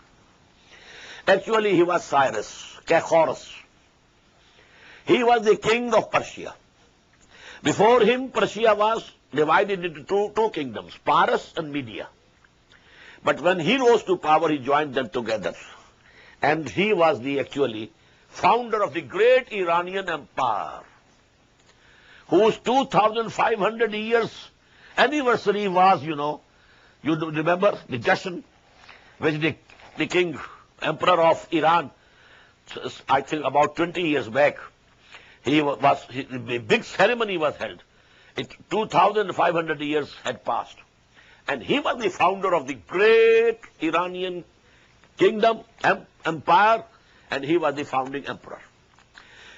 Speaker 2: Actually, he was Cyrus, Caechorus. He was the king of Persia. Before him, Persia was divided into two kingdoms, Paras and Media. But when he rose to power, he joined them together. And he was the actually founder of the great Iranian empire, whose 2,500 years anniversary was, you remember the Jashan, which the king, emperor of Iran, I think about 20 years back, the big ceremony was held. 2,500 years had passed. And he was the founder of the great Iranian kingdom, empire, and he was the founding emperor.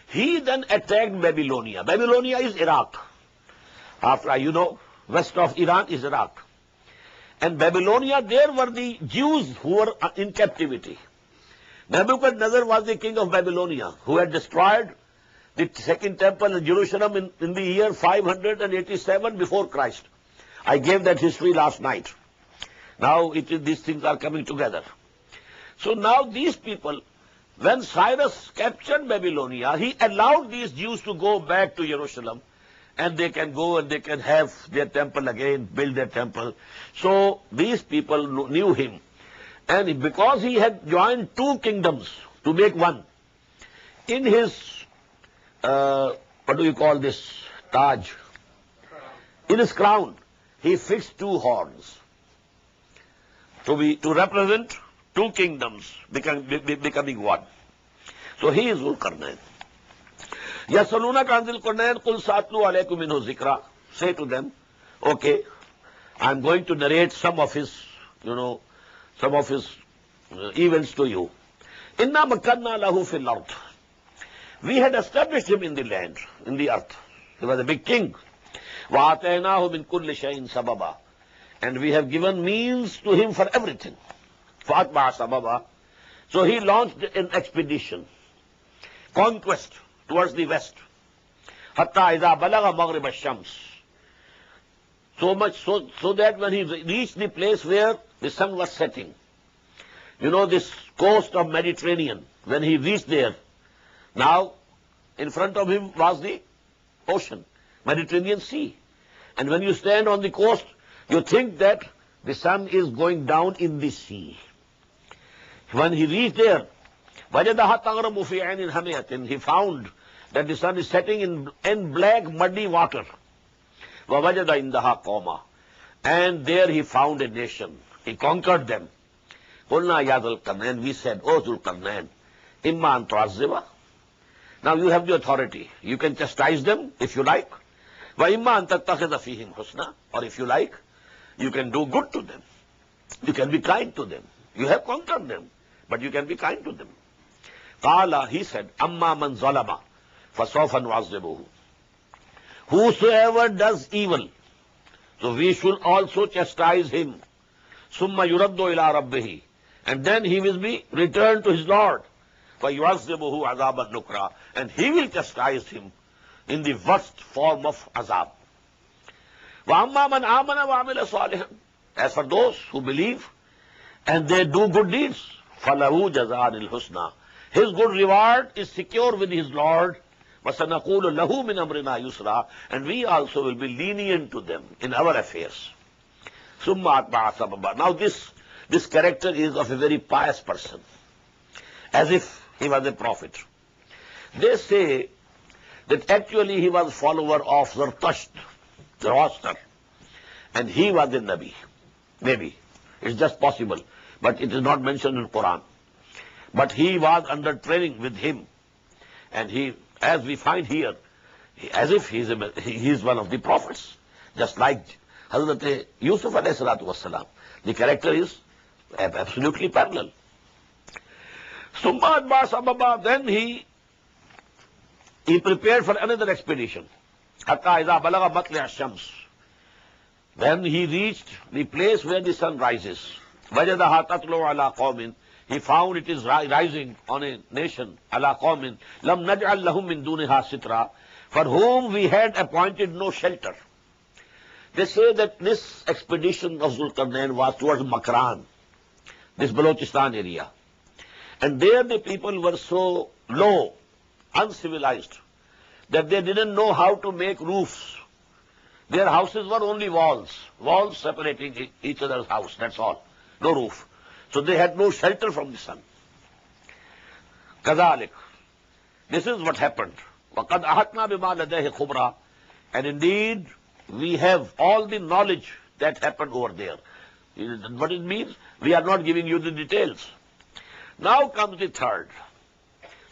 Speaker 2: He then attacked Babylonia. Babylonia is Iraq. West of Iran is Iraq. And Babylonia, there were the Jews who were in captivity. Nebuchadnezzar was the king of Babylonia, who had destroyed the second temple in Jerusalem in the year 587 before Christ. I gave that history last night. Now these things are coming together. So now these people, when Cyrus captured Babylonia, he allowed these Jews to go back to Jerusalem, and they can go and they can have their temple again, build their temple. So these people knew him. And because he had joined two kingdoms to make one, in his, what do you call this, Taj? In his crown, he fixed two horns to represent two kingdoms becoming one. So he is Zulkarnain. Yasaluna kan Zulkarnain kul satlu alaykum minhu zikra. Say to them, okay, I'm going to narrate some of his events to you. Inna makanna lahu fil ard. We had established him in the land, in the earth. He was a big king. Wa ataynahu min kulli shay'in sababa. And we have given means to him for everything. Fatba'a sababa. So he launched an expedition, conquest towards the west. Hatta idha balaga maghrib ash-shams. So much so that when he reached the place where the sun was setting, this coast of Mediterranean, when he reached there, now in front of him was the ocean, Mediterranean Sea. And when you stand on the coast, you think that the sun is going down in the sea. When he reached there, he found that the sun is setting in black, muddy water. And there he found a nation. He conquered them. And we said, O Zulkarnain, imma an tu'azziba. Now you have the authority. You can chastise them if you like. Wa imma an tattakhidha fihim husna. Or if you like, you can do good to them. You can be kind to them. You have conquered them, but you can be kind to them. Qala, he said, amma man zalama fasawfa nu'azzibuhu. Whosoever does evil, so we should also chastise him. Summa yuraddu ila rabbihi. And then he will be returned to his Lord. فَيُعَذِّبُهُ عَذَابًا نُكْرًا. And he will chastise him in the worst form of azab. وَأَمَّا مَنْ آمَنَ وَعَمِلَ صَالِحًا. As for those who believe and they do good deeds, فَلَهُ جَزَاءً الْحُسْنَى. His good reward is secure with his Lord. وَسَنَقُولُ لَهُ مِنْ أَمْرِنَا يُسْرًا. And we also will be lenient to them in our affairs. ثُمَّ أَتْبَعَ سَبَبًا. Now this character is of a very pious person, as if he was a prophet. They say that actually he was a follower of Zoroaster, and he was a Nabi. Maybe. It's just possible, but it is not mentioned in the Quran. But he was under training with him, and he, as we find here, as if he is one of the prophets, just like Hazrat Yusuf alayhi salatu wassalam. The character is absolutely parallel. Summa adba sababa. Then he prepared for another expedition. Hatta idha balaga matli ash-shams. Then he reached the place where the sun rises. Wajadaha tatlu ala qawmin. He found it is rising on a nation, ala qawmin lam naj'al lahum min duniha sitra, for whom we had appointed no shelter. They say that this expedition of Zulkarnain was towards Makran, this Balochistan area. And there the people were so low, uncivilized, that they didn't know how to make roofs. Their houses were only walls separating each other's house, that's all, no roof. So they had no shelter from the sun. Kazalik. This is what happened. وَقَدْ أَحَطْنَا بِمَا لَدَيْهِ خُبْرًا. And indeed, we have all the knowledge that happened over there. What it means? We are not giving you the details. Now comes the third.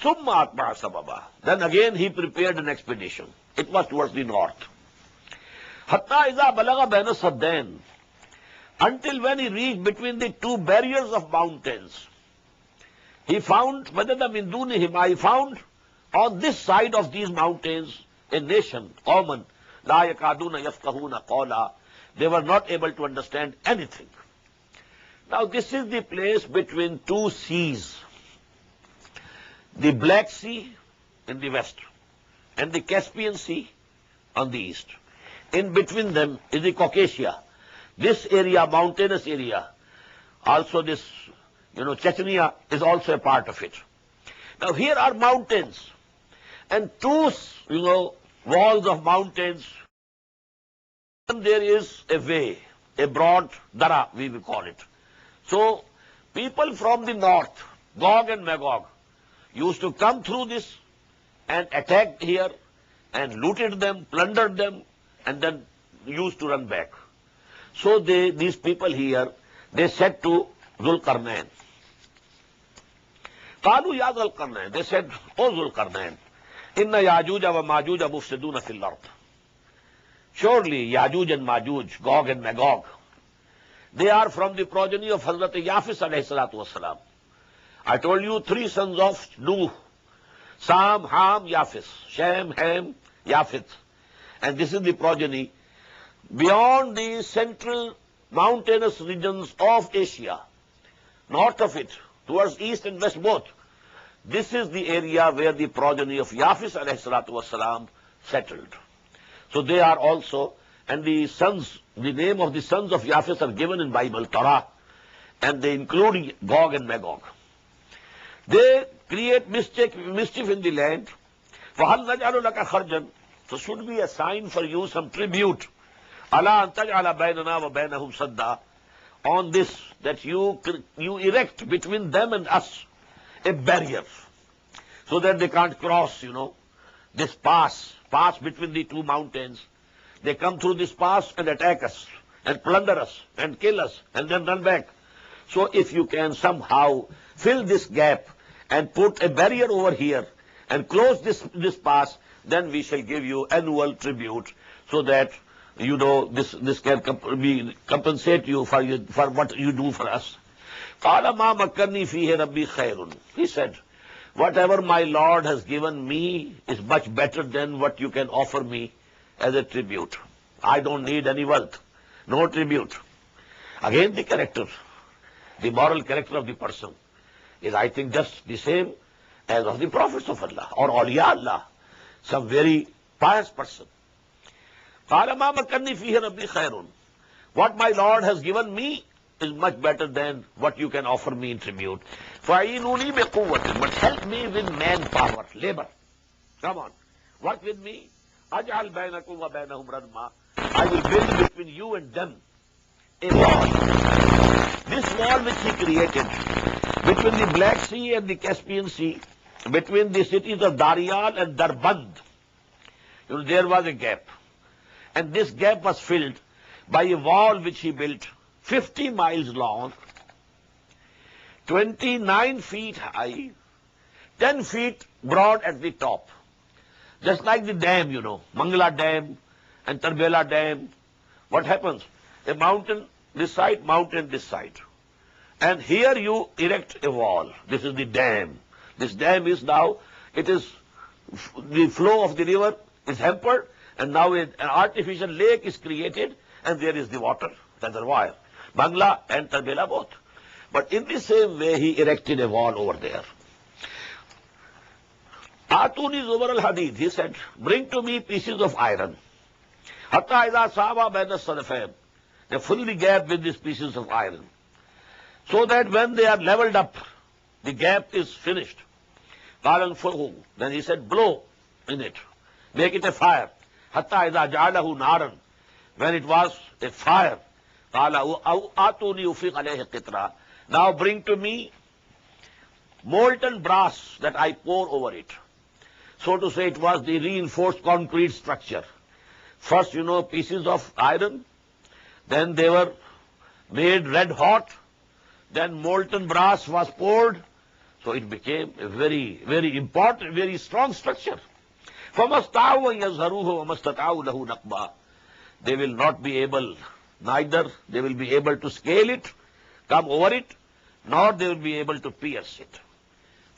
Speaker 2: Summa atba'a sababa. Then again he prepared an expedition. It was towards the north. Hatta iza balaga baina saddain. Until when he reached between the two barriers of mountains, he found wajada min dunihima. He found on this side of these mountains a nation, common, la yakaduna yafqahuna qawla. They were not able to understand anything. Now this is the place between two seas, the Black Sea in the west and the Caspian Sea on the east. In between them is the Caucasia. This area, mountainous area, also this Chechnya is also a part of it. Now here are mountains, and two, walls of mountains. And there is a way, a broad dara, we will call it. So people from the north, Gog and Magog, used to come through this and attacked here and looted them, plundered them, and then used to run back. So these people here, they said to Zulkarnain, Qalu ya Zulkarnain, they said, O Zulkarnain, Inna Yajuja wa Majuja mufsiduna fil ard. Surely Yajuj and Majuj, Gog and Magog, they are from the progeny of Hazrat Yafis alayhi salatu wasalam. I told you 3 sons of Nuh, Sam, Ham, Yafis, Shem, Ham, Yafith. And this is the progeny beyond the central mountainous regions of Asia, north of it, towards east and west both. This is the area where the progeny of Yafis alayhi salatu wasalam settled. So they are also, and the name of the sons of Yafis are given in Bible, Torah, and they include Gog and Magog. They create mischief in the land. فَهَلْ نَجْعَلُ لَكَ خَرْجًا. So should be a sign for you, some tribute. أَلَا أَن تَجْعَلَ بَيْنَنَا وَبَيْنَهُمْ صَدًّا. On this, that you erect between them and us a barrier, so that they can't cross, this pass between the two mountains. They come through this pass and attack us, and plunder us, and kill us, and then run back. So if you can somehow fill this gap and put a barrier over here and close this pass, then we shall give you annual tribute, so that this can compensate you for what you do for us. قَالَ مَا مَكَّنِّي فِيهِ رَبِّي خَيْرٌ. He said, whatever my Lord has given me is much better than what you can offer me as a tribute. I don't need any wealth, no tribute. Again the character, the moral character of the person is, I think, just the same as of the prophets of Allah or awliya Allah, some very pious person. قَالَ مَا مَكَّنِّي فِيهِ رَبِّي خَيْرٌ. What my Lord has given me is much better than what you can offer me in tribute. فَعِينُونِي بِقُوَّةٍ. But help me with manpower, labor. Come on, work with me. أَجْعَلْ بَيْنَكُمْ وَبَيْنَهُمْ رَدْمًا. I will build between you and them a wall. This wall which he created between the Black Sea and the Caspian Sea, between the cities of Darial and Darband, there was a gap. And this gap was filled by a wall which he built 50 miles long, 29 feet high, 10 feet broad at the top. Just like the dam, Mangala Dam and Tarbela Dam. What happens? A mountain this side, mountain this side. And here you erect a wall. This is the dam. This dam is now, the flow of the river is hampered, and now an artificial lake is created, and there is the water reservoir. Bangla and Tarbela both. But in the same way, he erected a wall over there. Atuni Zubar al-Hadid, he said, bring to me pieces of iron. Hatta idha saba baina sadafain. They fill the gap with these pieces of iron, so that when they are leveled up, the gap is finished. Qalan fuhu. Then he said, blow in it, make it a fire. Hatta idha ja'alahu naran. When it was a fire, qala atuni ufiq alayhi qitra. Now bring to me molten brass that I pour over it. So to say, it was the reinforced concrete structure. First, pieces of iron, then they were made red hot, then molten brass was poured, so it became a very, very important, very strong structure. فَمَسْتَعُوا يَظْهَرُوهُ وَمَسْتَطَعُوا لَهُ نَقْبًا. They will not be able, neither they will be able to scale it, come over it, nor they will be able to pierce it.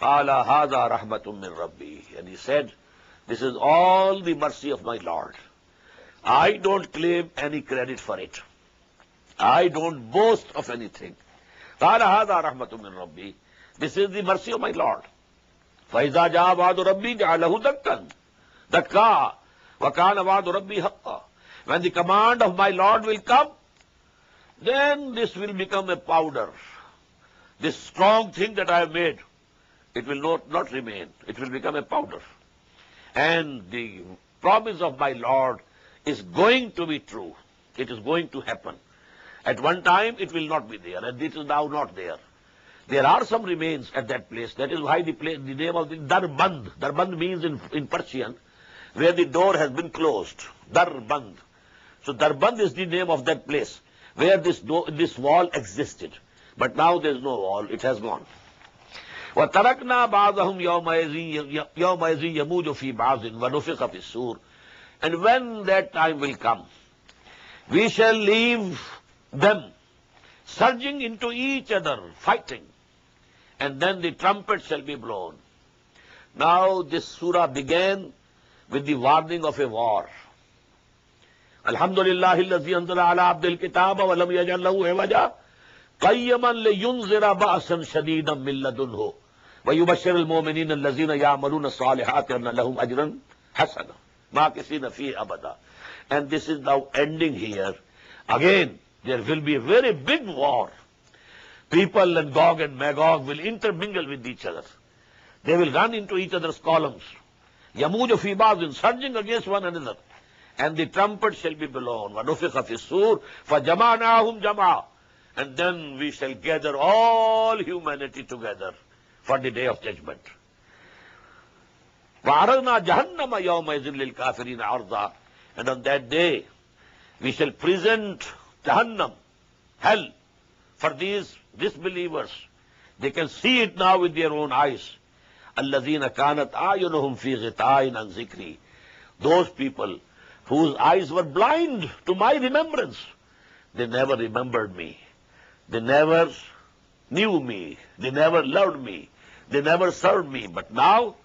Speaker 2: قَالَ هَذَا رَحْمَةٌ مِّن رَبِّي. And he said, this is all the mercy of my Lord. I don't claim any credit for it. I don't boast of anything. قَالَ هَذَا رَحْمَةٌ مِّن رَبِّي. This is the mercy of my Lord. فَإِذَا جَاءَ وَعْدُ رَبِّي جَعَلَهُ دَكًّا دَكَّا وَكَانَ وَعْدُ رَبِّي حَقًّا. When the command of my Lord will come, then this will become a powder. this strong thing that I have made, it will not remain. It will become a powder. And the promise of my Lord is going to be true. It is going to happen. At one time, it will not be there, and it is now not there. There are some remains at that place. That is why the name of the Darband. Darband means in Persian, where the door has been closed. Darband. So Darband is the name of that place, where this wall existed. But now there is no wall. It has gone. وَتَرَكْنَا بَعْضَهُمْ يَوْمَئِذٍ يَمُوجُ فِي بَعْضٍ وَنُفِخَ فِي الصُّورِ. And when that time will come, we shall leave them surging into each other, fighting. And then the trumpet shall be blown. Now this surah began with the warning of a war. Alhamdulillahi allazi anzala ala abdil kitaba wa lam yaj'al lahu iwaja qayyaman liyunzira ba'san shadidan min ladunhu wa yubashshirul mu'minina allazina ya'maluna as-salihati anna lahum ajran hasana makisina fihi abada. And this is now ending here. Again, there will be a very big war. People and Gog and Magog will intermingle with each other. They will run into each other's columns. Yamuj fi ba'din, surging against one another. And the trumpet shall be blown. وَنُفِخَ فِي الصُّورِ فَجَمَعْنَاهُمْ جَمْعًا. And then we shall gather all humanity together for the day of judgment. وَعَرَضْنَا جَهَنَّمَ يَوْمَئِذٍ لِلْكَافِرِينَ عَرْضًا. And on that day, we shall present Jahannam, hell, for these disbelievers. They can see it now with their own eyes. الَّذِينَ كَانَتْ أَعْيُنُهُمْ فِي غِطَاءٍ عَنْ ذِكْرِي. Those people whose eyes were blind to my remembrance. They never remembered me. They never knew me. They never loved me. They never served me. But now,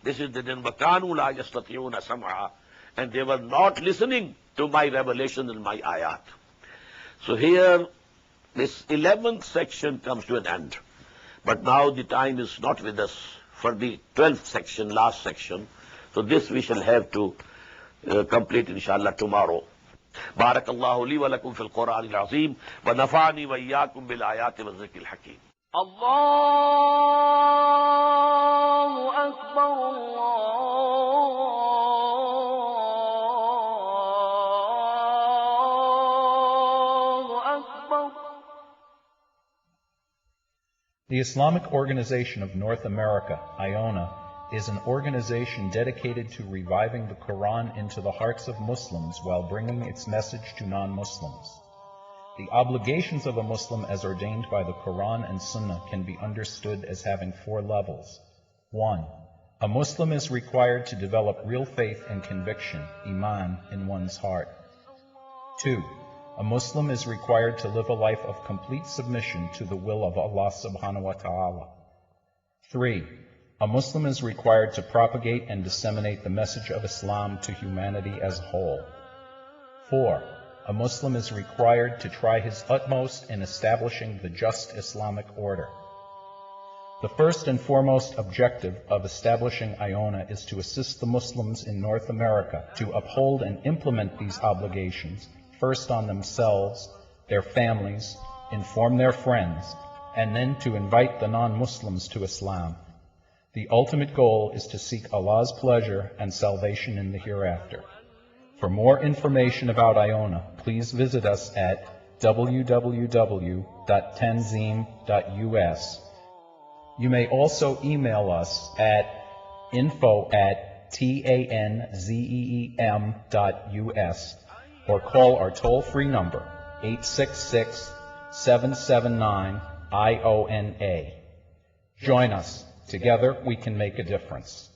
Speaker 2: this is the وَكَانُوا لَا يَسْتَطِيعُونَ سَمْعًا. And they were not listening to my revelation and my ayat. So here, this 11th section comes to an end. But now the time is not with us for the 12th section, last section. So this we shall have to complete inshallah tomorrow. بارك الله لي ولكم في القرآن العظيم ونفعني وإياكم بالآيات والذكر الحكيم.
Speaker 1: الله أكبر الله أكبر.
Speaker 3: The Islamic Organization of North America, IONA, is an organization dedicated to reviving the Quran into the hearts of Muslims while bringing its message to non-Muslims. The obligations of a Muslim as ordained by the Quran and Sunnah can be understood as having 4 levels. 1. A Muslim is required to develop real faith and conviction, iman, in one's heart. 2. A Muslim is required to live a life of complete submission to the will of Allah subhanahu wa ta'ala. 3. A Muslim is required to propagate and disseminate the message of Islam to humanity as a whole. 4. A Muslim is required to try his utmost in establishing the just Islamic order. The first and foremost objective of establishing IONA is to assist the Muslims in North America to uphold and implement these obligations, first on themselves, their families, inform their friends, and then to invite the non-Muslims to Islam. The ultimate goal is to seek Allah's pleasure and salvation in the hereafter. For more information about IONA, please visit us at www.tanzim.us. You may also email us at info@tanzeem.us or call our toll-free number 866-779-IONA. Join us. Together we can make a difference.